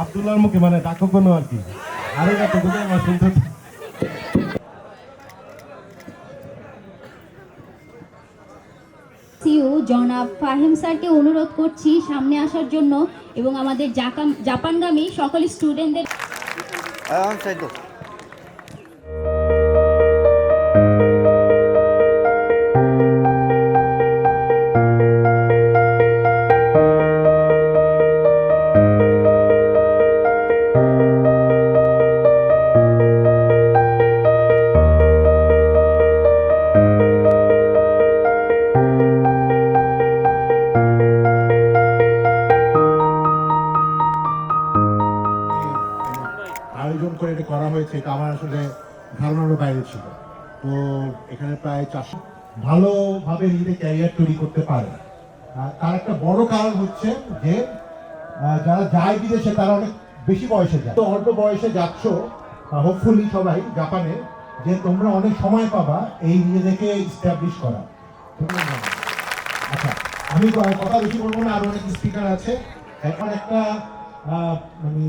আব্দুল্লাহর মুখে মানে ডাকো কোনো আর কি আরে কোথায় আমার শুনতে জনাব ফাহিম স্যারকে অনুরোধ করছি সামনে আসার জন্য এবং আমাদের জাপানগামী সকল স্টুডেন্টদের আয়োজন করে এটা করা হয়েছে, এটা আমার আসলে ধারণার বাইরে ছিল। তো এখানে প্রায় 400 ভালোভাবে নিজেদের ক্যারিয়ার তৈরি করতে পারে। তার একটা বড় কারণ হচ্ছে যে যারা যায় বিদেশে তারা অনেক বেশি বয়সে যায়। তো অল্প বয়সে যাচ্ছ, হোপফুলি সবাই জাপানে, যে তোমরা অনেক সময় পাবা এই নিজেদেরকে ইস্টাবলিশ করা। আচ্ছা, আমি কথা বেশি বলবো না, আরো অনেক স্পিকার আছে। এখন একটা মানে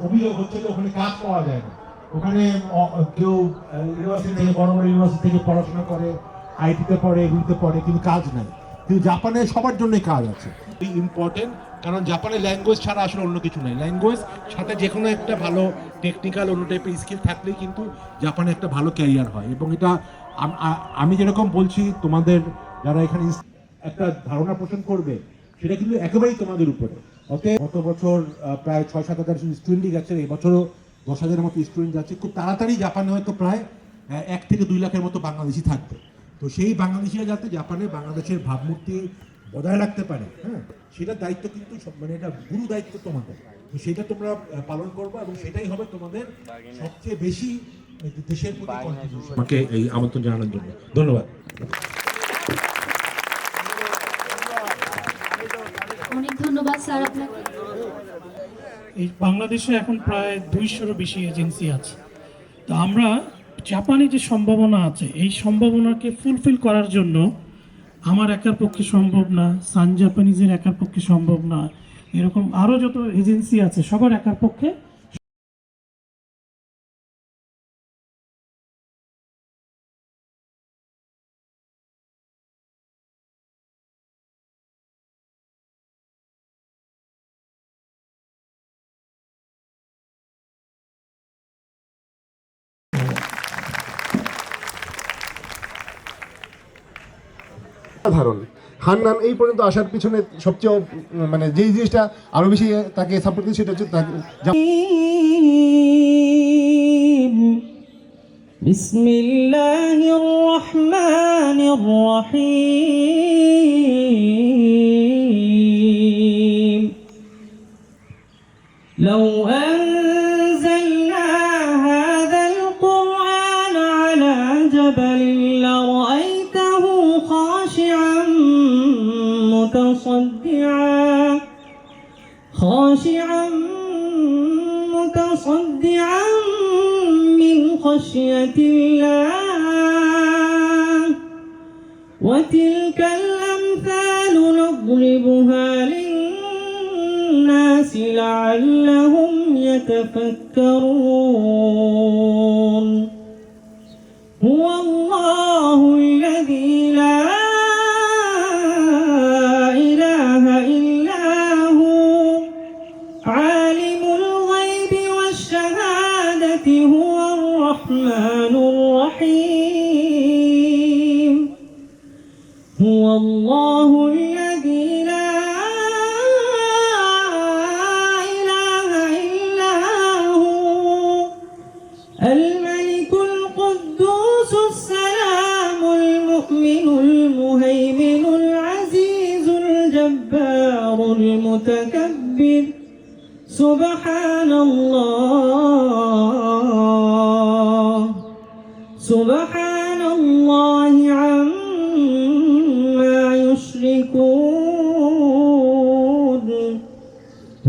অভিযোগ হচ্ছে যে ওখানে কাজ পাওয়া যায় না। ওখানে কেউ ইউনিভার্সিটি থেকে, বড় বড় ইউনিভার্সিটি থেকে পড়াশোনা করে, আইটিতে পড়ে, এগুলিতে পড়ে, কিন্তু কাজ নাই। কিন্তু জাপানে সবার জন্যই কাজ আছে। ইম্পর্টেন্ট, কারণ জাপানে ল্যাঙ্গুয়েজ ছাড়া আসলে অন্য কিছু নেই। ল্যাঙ্গুয়েজ সাথে যে কোনো একটা ভালো টেকনিক্যাল অন্য টাইপের স্কিল থাকলেই কিন্তু জাপানে একটা ভালো ক্যারিয়ার হয়। এবং এটা আমি যেরকম বলছি, তোমাদের যারা এখানে একটা ধারণা পোষণ করবে, সেটা কিন্তু একেবারেই তোমাদের উপরে। গত বছর প্রায় 6-7 হাজার স্টুডেন্টই গেছে, এই বছরও 10,000-এর মতো স্টুডেন্ট যাচ্ছে। খুব তাড়াতাড়ি জাপানে হয়তো প্রায় 1 থেকে 2 লাখের মতো বাংলাদেশি থাকবে। তো সেই বাংলাদেশিরা যাতে জাপানে বাংলাদেশের ভাবমূর্তি বজায় রাখতে পারে, হ্যাঁ, সেটার দায়িত্ব কিন্তু মানে এটা গুরু দায়িত্ব তোমাদের। তো সেটা তোমরা পালন করবে এবং সেটাই হবে তোমাদের সবচেয়ে বেশি দেশের প্রতি কন্ট্রিবিউশন। আমাকে এই আমন্ত্রণ জানানোর জন্য ধন্যবাদ। অনেক ধন্যবাদ স্যার আপনাকে। এই বাংলাদেশে এখন প্রায় 200-এরও বেশি এজেন্সি আছে। তো আমরা জাপানে যে সম্ভাবনা আছে, এই সম্ভাবনাকে ফুলফিল করার জন্য আমার একার পক্ষে সম্ভব না, সান জাপানিজের একার পক্ষে সম্ভব না, এরকম আরও যত এজেন্সি আছে সবার একার পক্ষে সাধারণ। হান্নান এই পর্যন্ত আসার পিছনে সবচেয়ে মানে যেই জিনিসটা আরো বেশি তাকে সাপোর্ট দিচ্ছে সেটা হচ্ছে বিসমিল্লাহির রহমানির রহিম লাউ আনজালনা হাযাল কুরআন আলা জাবালিন লারাআইতাহু খাশি'আন متصدعا من خشية الله وتلك الأمثال نضربها للناس لعلهم يتفكرون هو الله الذي لا إله إلا هو عالم الغيب هو الرحمن الرحيم هو الله الذي لا إله إلا هو الملك القدوس السلام المؤمن المهيمن العزيز الجبار المتكبر سبحان الله عما يشركون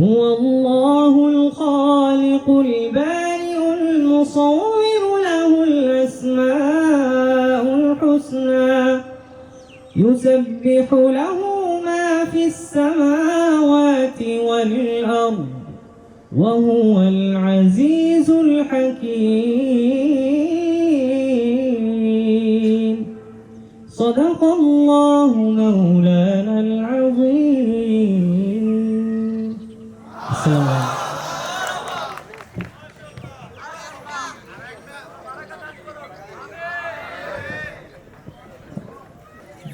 هو الله الخالق البارئ المصور له الأسماء الحسنى يسبح له ما في السماوات والأرض وهو العزيز الحكيم صدق الله مولانا العظيم السلام عليكم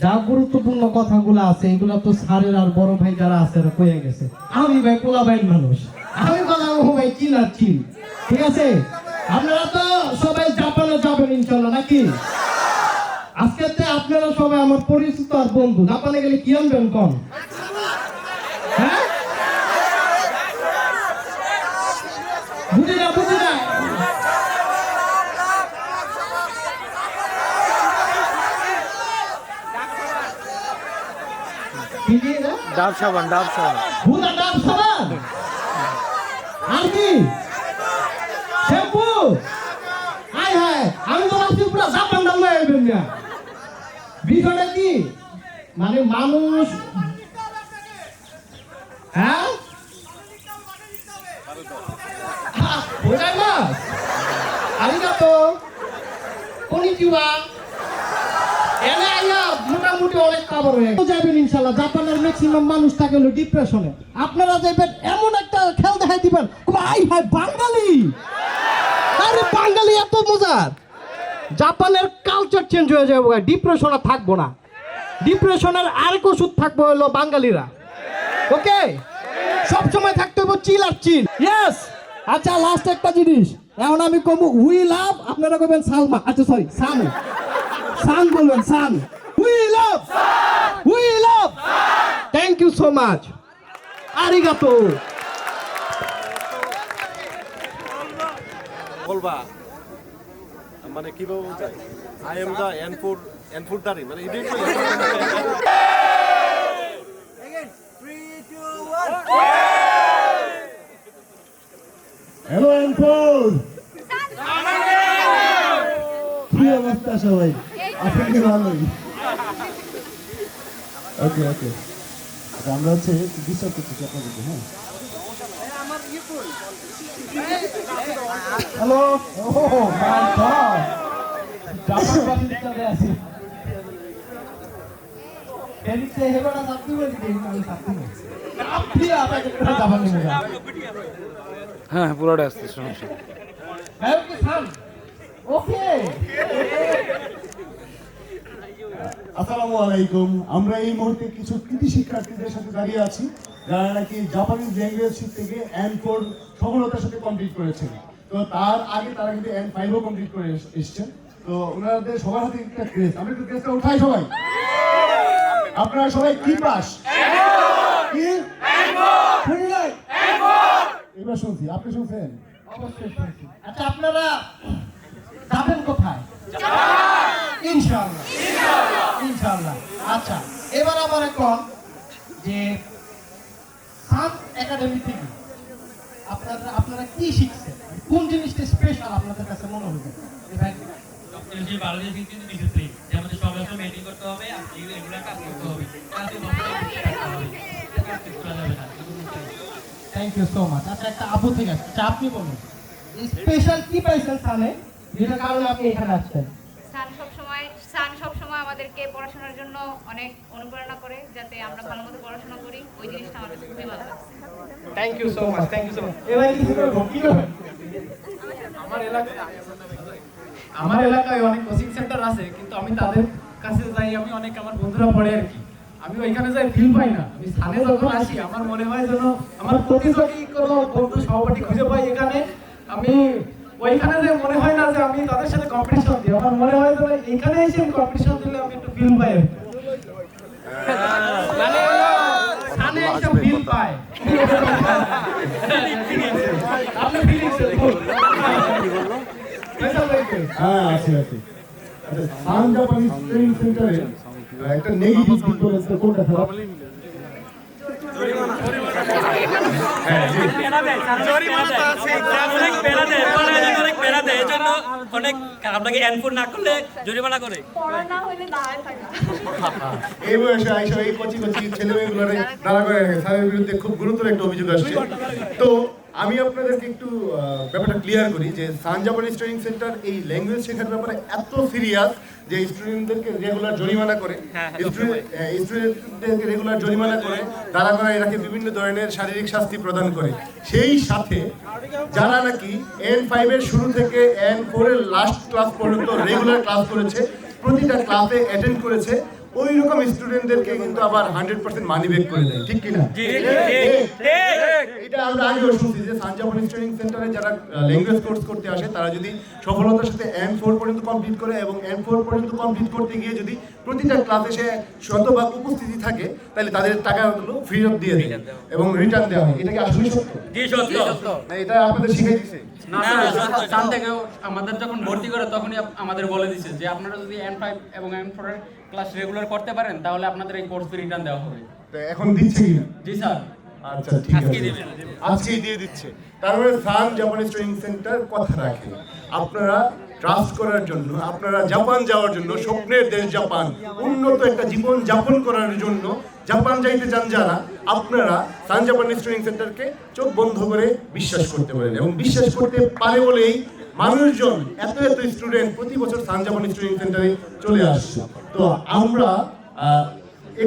যা গুরুত্বপূর্ণ কথাগুলো আছে এগুলো তো স্যারের আর বড় ভাই যারা আছে এরা কয়ে গেছে। আমি ভাই পোলা ভাই মানুষ, আমি বললাম ও ভাই চিল আর চিল, ঠিক আছে? আপনারা তো সবাই জাপানে যাবেন ইনশাল্লাহ নাকি? আজকে আপনারা সবাই আমার পরিচিত আর বন্ধু। জাপানে গেলে কি আনবেন কম? হ্যাঁ বুঝি না ডাব সাবান ভুনা ডাব সাবান আর কি শ্যাম্পু। আয় হায়, আমি তো ভাবছি পুরো জাপান ডাল লয়ে আইবেন না। বিষয়টা কি মানে মানুষ হ্যাঁ ওইটাই না আরিগাতো কনিচিওয়া এনে আইয়া মোটামুটি অনেক খাবার হয়ে যাবেন ইনশাল্লাহ। জাপানের ম্যাক্সিমাম মানুষ থাকে হলো ডিপ্রেশনে। আপনারা যাবেন এমন একটা খেল দেখাই দিবেন, আই হাই বাঙালি, আরে বাঙালি এত মজার। জাপানের কালচার চেঞ্জ হয়ে যাবে, ডিপ্রেশন আর থাকবো না। ডিপ্রেশনের আরেক ওষুধ থাকবো হলো বাঙালিরা। ওকে, সব সময় থাকতে হবে চিল আর চিল। ইয়েস। আচ্ছা লাস্ট একটা জিনিস, এখন আমি কমু উই লাভ, আপনারা কইবেন সালমা, আচ্ছা সরি সান, সান বলবেন সান। We love, we love. Thank you so much, আরিগাতো। বলবা মানে কিভাবে বলতে আই এম দা এনফুড দারি মানে এটাই তো। হ্যালো এনফোর্ড, কি অবস্থা সবাই? আপনি কি ভালোই? ওকে ওকে, আমরা হচ্ছে ডিস্টার্ব করতেছি আপনাদেরকে। হ্যাঁ হ্যালো, ও মাই গড, জাপান বাসিন্দাতে আছি। এদিকে হেবাটা সাথী বলি দেখি আমি সাথী না, আপনি আপনাকে জাপান নিয়ে যান। হ্যাঁ পুরোটা আসছে সমস্যা। ওকে, আসসালামু আলাইকুম। আমরা এই মুহূর্তে কিছু কৃতি শিক্ষার্থীদের সাথে দাঁড়িয়ে আছি যারা নাকি জাপানিজ ল্যাঙ্গুয়েজ শিখতে গিয়ে N4 সফলতার সাথে কমপ্লিট করেছেন। তো তার আগে তারা কিন্তু N5ও কমপ্লিট করে এসেছেন। তো ওনাদের সবার হাতে একটা ক্রেজ, আমরা একটু ক্রেজটা উঠাই সবাই। আপনারা সবাই কি পাস? কি এবার শুনছি, আপনি শুনছেন? অবশ্যই শুনছি। আচ্ছা আপনারা যাবেন কোথায়? ইনশাআল্লাহ, ইনশাআল্লাহ। আচ্ছা এবার আমার এখন যে সান একাডেমি থেকে আপনারা কি শিখছেন, কোন জিনিসটা স্পেশাল আপনাদের কাছে মনে হবে? যে বাংলাদেশ কিন্তু ডিসিপ্লিন, যে আমাদের সবাই মেইনটেইন করতে হবে আর রেগুলার কাজ করতে হবে, কাজে থ্যাংক ইউ সো মাচ। আচ্ছা একটা আপু থেকে আসছে, আচ্ছা আপনি বলুন স্পেশাল কি পাইছেন সানে, যেটা কারণে আপনি এখানে আসছেন? সান সবসময় আমাদেরকে পড়াশোনার জন্য অনেক অনুপ্রেরণা করে, যাতে আমরা ভালো মতো পড়াশোনা করি। ওই জিনিসটা আমার কাছে খুবই ভালো লাগছে। Thank you so much, thank you so much. এবার কি করবেন? আমার এলাকায় অনেক কোচিং সেন্টার আছে, কিন্তু আমি তাদের কাছে যাই, আমি অনেক আমার বন্ধুরা পড়ে আর কি, আমি ওইখানে যাই ফিল পাই না। আমি স্থানে যখন আসি আমার মনে হয় যেন আমার প্রতিযোগী কোনো বন্ধু সহপাঠী খুঁজে পাই এখানে, আমি ওইখানে যে মনে হয় না যে আমি তাদের সাথে কম্পিটিশন দিই, আমার মনে হয় যে এখানে এসে আমি কম্পিটিশন দিলে আমি একটু ফিল পাই আর কি। মানে স্থানে একটা ফিল পাই। আপনি ফিলিংস হ্যাঁ আছে আছে। আচ্ছা, সান জাপানিজ ট্রেনিং সেন্টারে একটা নেগেটিভ দিক বলেছে, কোনটা খারাপ? এই বয়সে আইসা এই কচি কচি ছেলে মেয়েগুলোরে দাঁড়া করে রেখে স্যারের বিরুদ্ধে খুব গুরুতর একটা অভিযোগ আসছে। তো আমি আপনাদেরকে একটু ব্যাপারটা ক্লিয়ার করি যে সান জাপানিজ ট্রেনিং সেন্টার এই ল্যাঙ্গুয়েজ শেখার ব্যাপারে এত সিরিয়াস যে স্টুডেন্টদেরকে রেগুলার জরিমানা করে, স্টুডেন্টদেরকে রেগুলার জরিমানা করে, দাঁড়া করায় রাখে, বিভিন্ন ধরনের শারীরিক শাস্তি প্রদান করে। সেই সাথে যারা নাকি N5 এর শুরু থেকে N4 এর লাস্ট ক্লাস পর্যন্ত রেগুলার ক্লাস করেছে, প্রতিটা ক্লাসে অ্যাটেন্ড করেছে, ওই রকম স্টুডেন্টদেরকে কিন্তু আবার 100% মানি ব্যাক করে দেয়, ঠিক কিনা? এটা আমরা আগেও শুনছি যে সান জাপানিজ ট্রেনিং সেন্টারে যারা ল্যাঙ্গুয়েজ কোর্স করতে আসে তারা যদি সফলতার সাথে N4 পর্যন্ত কমপ্লিট করে এবং N4 পর্যন্ত কমপ্লিট করতে গিয়ে যদি প্রতিটা ক্লাসে সে শতভাগ উপস্থিতি থাকে, তাহলে তাদের টাকাগুলো ফ্রি অফ দিয়ে দেয় এবং রিটার্ন দেওয়া হয়। এটা কি আসলে সত্য? জি সত্য। না এটা আপনাদের শিখিয়ে দিয়েছে? না, সান থেকেও আমাদের যখন ভর্তি করে তখনই আমাদের বলে দিয়েছে যে আপনারা যদি N5 এবং N4 এর ক্লাস রেগুলার করতে পারেন তাহলে আপনাদের এই কোর্স রিটার্ন দেওয়া হবে। তো এখন দিচ্ছে কি? জি স্যার। আচ্ছা ঠিক আছে, আজকেই দিয়ে দিচ্ছে। তারপরে সান জাপানিজ ট্রেনিং সেন্টার কথা রাখে, আপনারা ট্রাস্ট করার জন্য, আপনারা জাপান যাওয়ার জন্য, স্বপ্নের দেশ জাপান, উন্নত একটা জীবন যাপন করার জন্য জাপান যাইতে চান যারা, আপনারা সান জাপানিজ ট্রেনিং সেন্টারকে চোখ বন্ধ করে বিশ্বাস করতে পারেন এবং বিশ্বাস করতে পারে বলেই মানুষজন এত এত স্টুডেন্ট প্রতি বছর সান জাপানিজ ট্রেনিং সেন্টারে চলে আসছে। তো আমরা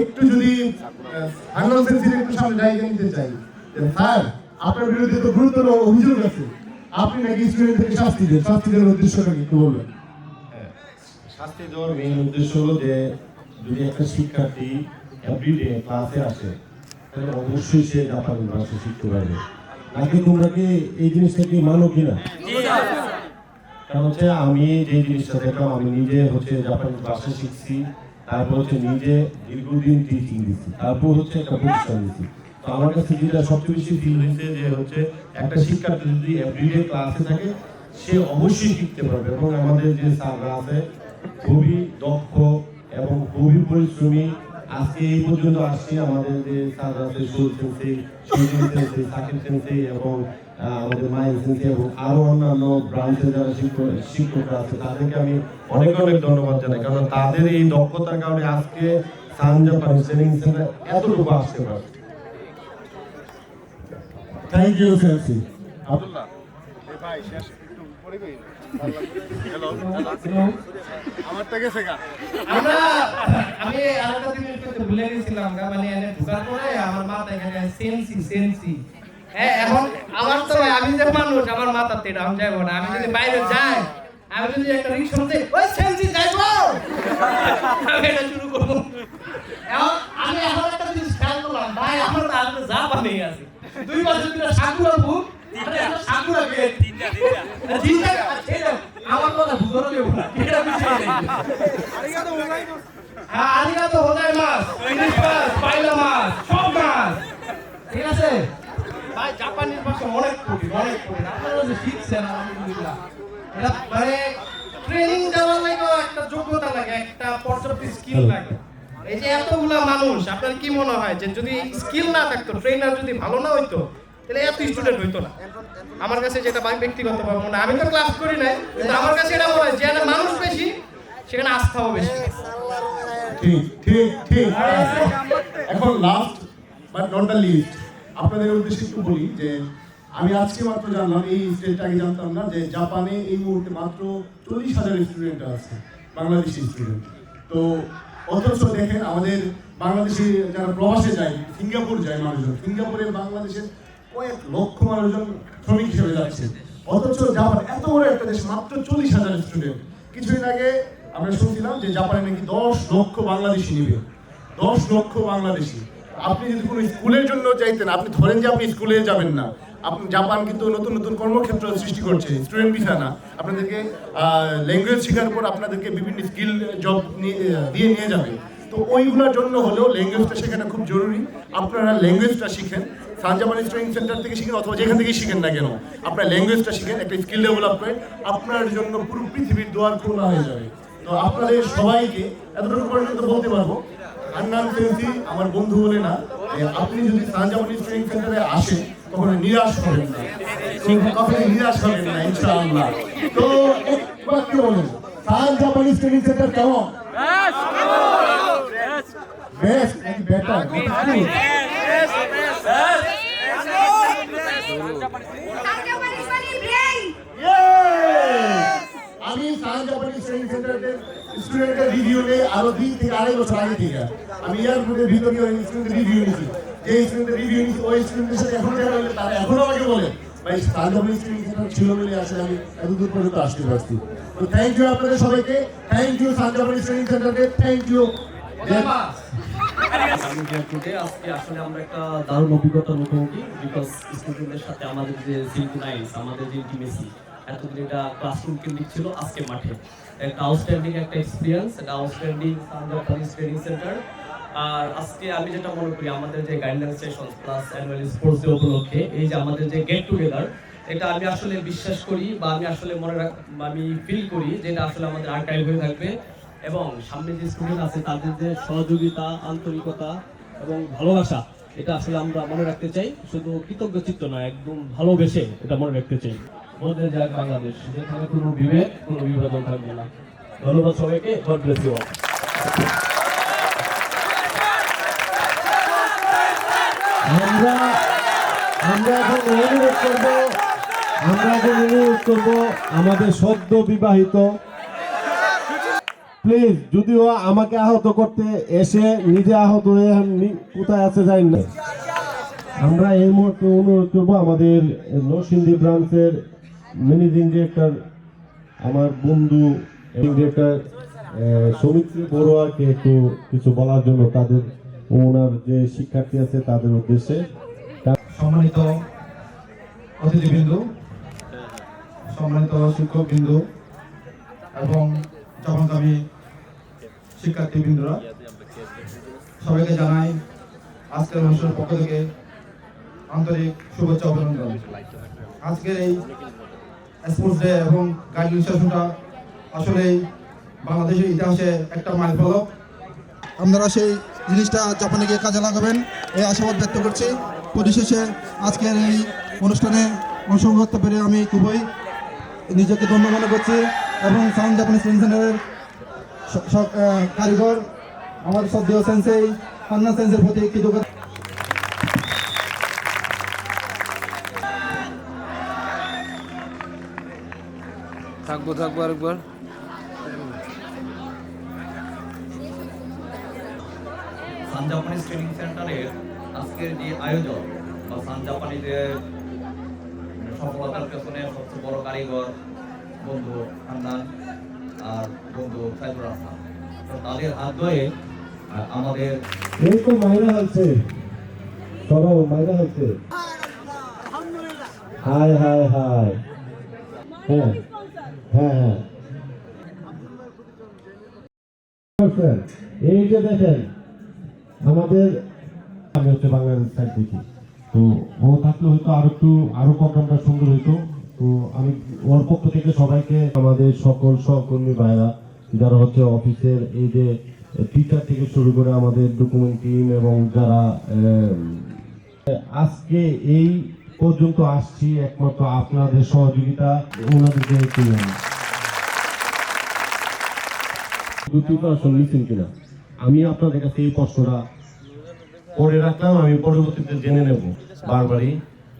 একটু যদি আনোয়ার সেন্সির একটু সামনে জায়গা নিতে চাই। স্যার, আপনার বিরুদ্ধে তো গুরুতর অভিযোগ আছে, আপনি নাকি স্টুডেন্টদেরকে শাস্তি দেন, শাস্তি দেওয়ার উদ্দেশ্যটা কি একটু বলবেন? শাস্তি দেওয়ার মেইন উদ্দেশ্য হলো যে যদি একটা শিক্ষার্থী এভরিডে ক্লাসে আসে তাহলে অবশ্যই সে জাপানি ভাষা শিখতে পারবে। নাকি তোমরা কি এই জিনিসটাকে মানো কিনা? কারণ হচ্ছে আমি যে জিনিসটা দেখলাম, আমি নিজে হচ্ছে জাপানি ভাষা শিখছি, তারপর হচ্ছে নিজে দীর্ঘদিন টিচিং দিচ্ছি, তারপর হচ্ছে একটা প্রতিষ্ঠান দিচ্ছি। তো আমার কাছে যেটা সবচেয়ে বেশি ফিল হয়েছে যে হচ্ছে একটা শিক্ষার্থী যদি এভরিডে ক্লাসে থাকে সে অবশ্যই শিখতে পারবে। এবং আমাদের যে স্যাররা আছে খুবই দক্ষ এবং খুবই পরিশ্রমী। আজকে এই পর্যন্ত আসছি আমাদের যে স্যাররা আছে, সুর সেন্সি, সুজিন সেন্সি, সাকিব সেন্সি এবং আমাদের মাইন সেন্সি এবং আরো অন্যান্য ব্রাঞ্চের যারা শিক্ষকরা আছে তাদেরকে আমি অনেক অনেক ধন্যবাদ জানাই, কারণ তাদের এই দক্ষতার কারণে আজকে সান জাপানিজ ট্রেনিং সেন্টার এতটুকু আসতে পারে। Thank you sir. আব্দুল্লাহ ভাই শেষ একটু পরে কই হ্যালো আমারটা গেছে গা। আমি আরেকটা জিনিস করতে ভুলে গেছিলাম, মানে এনে ঢোকার পরে আমার মাথা এখানে সেন্সি। হ্যাঁ, এখন আমার তো আমি যে মানুষ, আমার মাথাতে এটা আমি যাইবো না। আমি যদি বাইরে যাই, আমি যদি একটা রিক্সা শুনতে ওই সেন্সি যাইবো, আমি এটা শুরু করবো। আমি এখন একটা জিনিস খেয়াল করলাম, ভাই আমার তো আসলে যা বানিয়ে আছে 2 বছর ধরে সাকুরা বুক, সাকুরা গেট, তিনটা আমার কথা ভুগরো দেব না, এটা বিষয় নেই। আরিগাতো গোজাইমাস, ইংলিশ মাস, পাইলা মাস, সব মাস, ঠিক আছে ভাই? জাপানিজ ভাষা অনেক কঠিন। আপনারা যে শিখছেন আলহামদুলিল্লাহ, এটা মানে ট্রেনিং দেওয়ার লাগে একটা যোগ্যতা লাগে, একটা পর্যাপ্ত স্কিল লাগে। এই যে এতগুলা মানুষ, আপনার কি মনে হয় যে যদি স্কিল না থাকতো, ট্রেনার যদি ভালো না হইতো, তাহলে এত স্টুডেন্ট হইতো না? আমার কাছে যেটা ব্যক্তিগতভাবে মনে হয়, আমি তো ক্লাস করি নাই, কিন্তু আমার কাছে এটা মনে হয় যেখানে মানুষ বেশি সেখানে আস্থাও বেশি। ঠিক ঠিক ঠিক। এখন last but not the least আপনাদের উদ্দেশ্যে একটু বলি যে আমি আজকে মাত্র জানলাম, এই স্টেটটা আগে জানতাম না, যে জাপানে এই মুহূর্তে মাত্র 40,000 স্টুডেন্ট আছে, বাংলাদেশি স্টুডেন্ট। তো অথচ দেখেন আমাদের বাংলাদেশি যারা প্রবাসে যায়, সিঙ্গাপুর যায় মানুষজন, সিঙ্গাপুরে বাংলাদেশের কয়েক লক্ষ মানুষজন শ্রমিক হিসেবে যাচ্ছে। অথচ জাপান এত বড় একটা দেশ, মাত্র 40,000 স্টুডেন্ট। কিছুদিন আগে আমরা শুনছিলাম যে জাপানে নাকি 10 লক্ষ বাংলাদেশি নিবে, 10 লক্ষ বাংলাদেশি। আপনি যদি কোনো স্কুলের জন্য চাইতেন, আপনি ধরেন যে আপনি স্কুলে যাবেন না, আপনি জাপান কিন্তু নতুন নতুন কর্মক্ষেত্র সৃষ্টি করছে, স্টুডেন্ট ভিসা না, আপনাদেরকে ল্যাঙ্গুয়েজ শেখার পর আপনাদেরকে বিভিন্ন স্কিল জব দিয়ে নিয়ে যাবে। তো ওইগুলোর জন্য হলেও ল্যাঙ্গুয়েজটা শেখাটা খুব জরুরি। আপনারা ল্যাঙ্গুয়েজটা শিখেন, সান জাপানিজ ট্রেনিং সেন্টার থেকে শিখেন অথবা যেখান থেকেই শিখেন না কেন, আপনার ল্যাঙ্গুয়েজটা শিখেন, একটা স্কিল ডেভেলপ করেন, আপনার জন্য পুরো পৃথিবীর দুয়ার খোলা হয়ে যাবে। তো আপনাদের সবাইকে এতটুকু পর্যন্ত বলতে পারবো, হান্নান সেন্সি আমার বন্ধু বলে না, আপনি যদি সান জাপানিজ ট্রেনিং সেন্টারে আসেন কখনো নিরাশ হবেন না, কখনো নিরাশ হবেন না ইনশাআল্লাহ। তো একবার কি বলেন, সান জাপানিজ ট্রেনিং সেন্টার কেমন? বেস্ট নাকি বেটার? আমি সান জাপানিজ ট্রেনিং সেন্টারের স্টুডেন্টের রিভিউ নেই আরো 2 থেকে 2.5 বছর আগে থেকে। আমি এয়ারপোর্টের ভিতরে স্টুডেন্টের রিভিউ নিয়েছি, যে স্টুডেন্টের রিভিউ নিয়েছি ওই স্টুডেন্টের সাথে এখন দেখা হলে তারা এখনো আমাকে বলে ভাই সান জাপানিজ ট্রেনিং সেন্টার ছিল বলে আসলে আমি এত দূর পর্যন্ত আসতে পারছি। তো থ্যাংক ইউ আপনাদের সবাইকে, thank you San Japanese training সেন্টারকে, থ্যাংক ইউ। আমি এয়ারপোর্টে আজকে আসলে আমরা একটা দারুণ অভিজ্ঞতার মুখোমুখি, বিকজ স্টুডেন্টদের সাথে আমাদের যে সিনক্রোনাইজ, আমাদের যে ইন্টিমেসি, এতদিন এটা ক্লাসরুম কেন্দ্রিক ছিল, আজকে মাঠে একটা আউটস্ট্যান্ডিং একটা এক্সপিরিয়েন্স, একটা outstanding San Japanese training center. আর আজকে আমি যেটা মনে করি আমাদের যে guideline session plus annual sports day উপলক্ষে এই যে আমাদের যে গেট টুগেদার, এটা আমি আসলে বিশ্বাস করি বা আমি আসলে আমি ফিল করি যে এটা আসলে আমাদের আর্কাইভ হয়ে থাকবে, এবং সামনে যে স্টুডেন্ট আছে তাদের যে সহযোগিতা, আন্তরিকতা এবং ভালোবাসা, এটা আসলে আমরা মনে রাখতে চাই। শুধু কৃতজ্ঞ চিত্ত নয়, একদম ভালোবেসে এটা মনে রাখতে চাই। বলতে যাক বাংলাদেশ, যেখানে কোনো বিভেদ, কোনো বিভাজন থাকবে না। ধন্যবাদ সবাইকে, গড ব্লেস ইউ অল। আমরা এখন অনুরোধ করব আমাদের সদ্য বিবাহিত, প্লিজ, যদিও আমাকে আহত করতে এসে নিজে আহত হয়ে কোথায় আছে জানি না, আমরা এই মুহূর্তে অনুরোধ করবো আমাদের নরসিংদী ব্রাঞ্চের ম্যানেজিং ডিরেক্টর, আমার বন্ধু ডিরেক্টর সৌমিত্রী বড়ুয়াকে একটু কিছু বলার জন্য তাদের ওনার যে শিক্ষার্থী আছে তাদের উদ্দেশ্যে। সম্মানিত অতিথিবৃন্দ, সম্মানিত শিক্ষকবৃন্দ এবং জাপানগামী শিক্ষার্থীবৃন্দরা, সবাইকে জানাই আজকের অনুষ্ঠানের পক্ষ থেকে আন্তরিক শুভেচ্ছা অভিনন্দন। আজকের এই স্পোর্টস ডে এবং গাইডলাইন সেশনটা আসলেই বাংলাদেশের ইতিহাসে একটা মাইলফলক। আপনারা সেই জিনিসটা জাপানে গিয়ে কাজে লাগাবেন এই আশাবাদ ব্যক্ত করছি। পরিশেষে আজকের এই অনুষ্ঠানে অংশগ্রহণ করতে পেরে আমি খুবই নিজেকে ধন্য মনে করছি এবং সান জাপানিজ ট্রেনিং সেন্টারের কারিগর আমার শ্রদ্ধেয় সেন্সেই হান্নান সেন্সের প্রতি কৃতজ্ঞতা। থাকবো আরেকবার। সান জাপানিজ ট্রেনিং সেন্টারের আজকের যে আয়োজন বা সান জাপানিজের সফলতার পেছনে সবচেয়ে বড় কারিগর বন্ধু হান্নান আর বন্ধু সাইদুর রহমান, তাদের হাত ধরে আমাদের এই তো মাইরা হচ্ছে, সবাই মাইরা হচ্ছে, হাই হাই হাই, হ্যাঁ হ্যাঁ হ্যাঁ, এই যে দেখেন আমাদের, আমি হচ্ছে বাংলাদেশ সাইড দেখি, তো ও থাকলে হয়তো আরো প্রোগ্রামটা সুন্দর হইতো। তো আমি ওর পক্ষ থেকে সবাইকে, আমাদের সকল সহকর্মী ভাইরা যারা হচ্ছে অফিসের এই যে টিচার থেকে শুরু করে আমাদের ডকুমেন্ট টিম এবং যারা আজকে এই পর্যন্ত আসছি একমাত্র আপনাদের সহযোগিতা, ওনাদেরকে মিসিং কিনা আমি আপনাদের কাছে এই প্রশ্নটা করে রাখলাম, আমি পরবর্তীতে জেনে নেব বারবারই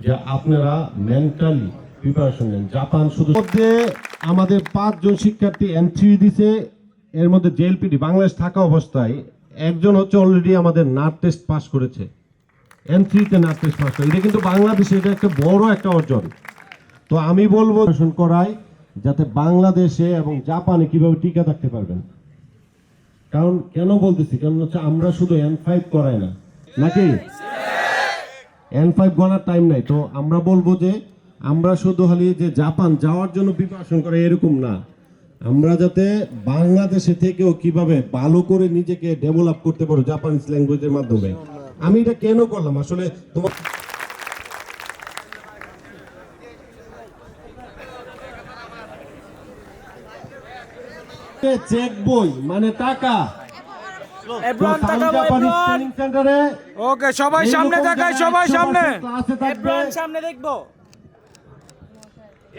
যে আপনারা মেন্টালি প্রিপারেশন নেন। জাপান শুধু মধ্যে আমাদের 5 জন শিক্ষার্থী N3 দিছে, এর মধ্যে জেএলপিডি বাংলাদেশ থাকা অবস্থায় একজন হচ্ছে অলরেডি আমাদের নাট টেস্ট পাস করেছে, N3 তে নাট টেস্ট পাস করে। এটা কিন্তু বাংলাদেশে এটা একটা বড় একটা অর্জন। তো আমি বলবো করাই যাতে বাংলাদেশে এবং জাপানে কিভাবে টিকে থাকতে পারবেন। কারণ কেন বলতেছি, কারণ হচ্ছে আমরা শুধু N5 করাই না, নাকি N5 গণার টাইম নাই। তো আমরা বলবো যে আমরা শুধু খালি যে জাপান যাওয়ার জন্য প্রিপারেশন করে এরকম না, আমরা যাতে বাংলাদেশে থেকেও কিভাবে ভালো করে নিজেকে ডেভেলপ করতে পারো জাপানিজ ল্যাঙ্গুয়েজের মাধ্যমে। আমি এটা কেন করলাম আসলে তোমার চেক বই মানে টাকা ওকে সবাই সামনে দেখায়, সবাই সামনে সামনে দেখবো।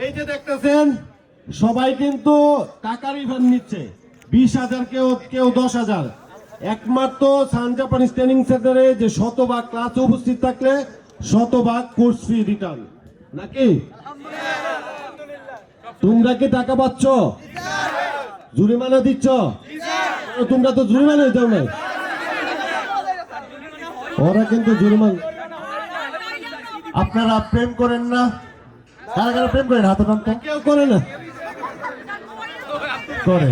এই যে দেখতেছেন সবাই কিন্তু টাকা রিফান্ড নিচ্ছে, 20,000 কেউ 10,000। একমাত্র সান জাপানিজ ট্রেনিং সেন্টারে যে 100% ক্লাসে উপস্থিত থাকলে 100% কোর্স ফি রিটার্ন, নাকি? তোমরা কি টাকা পাচ্ছ? জরিমানা দিচ্ছ? তোমরা তো জরিমানা দাও না, ওরা কিন্তু জরিমানা। আপনারা প্রেম করেন না? কারা কারা প্রেম করেন? হাতে নামতে কেউ করে না, করে।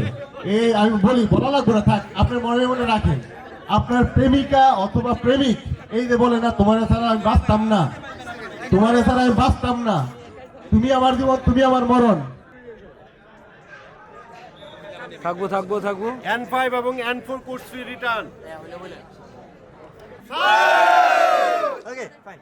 এই আমি বলি, বলা লাগবে না, থাক, আপনার মনে মনে রাখেন। আপনার প্রেমিকা অথবা প্রেমিক এই যে বলে না, তোমার ছাড়া আমি বাঁচতাম না, তোমার ছাড়া আমি বাঁচতাম না, তুমি আমার জীবন, তুমি আমার মরণ। থাকবো থাকবো থাকবো। N5 এবং N4 course fee return. Okay fine.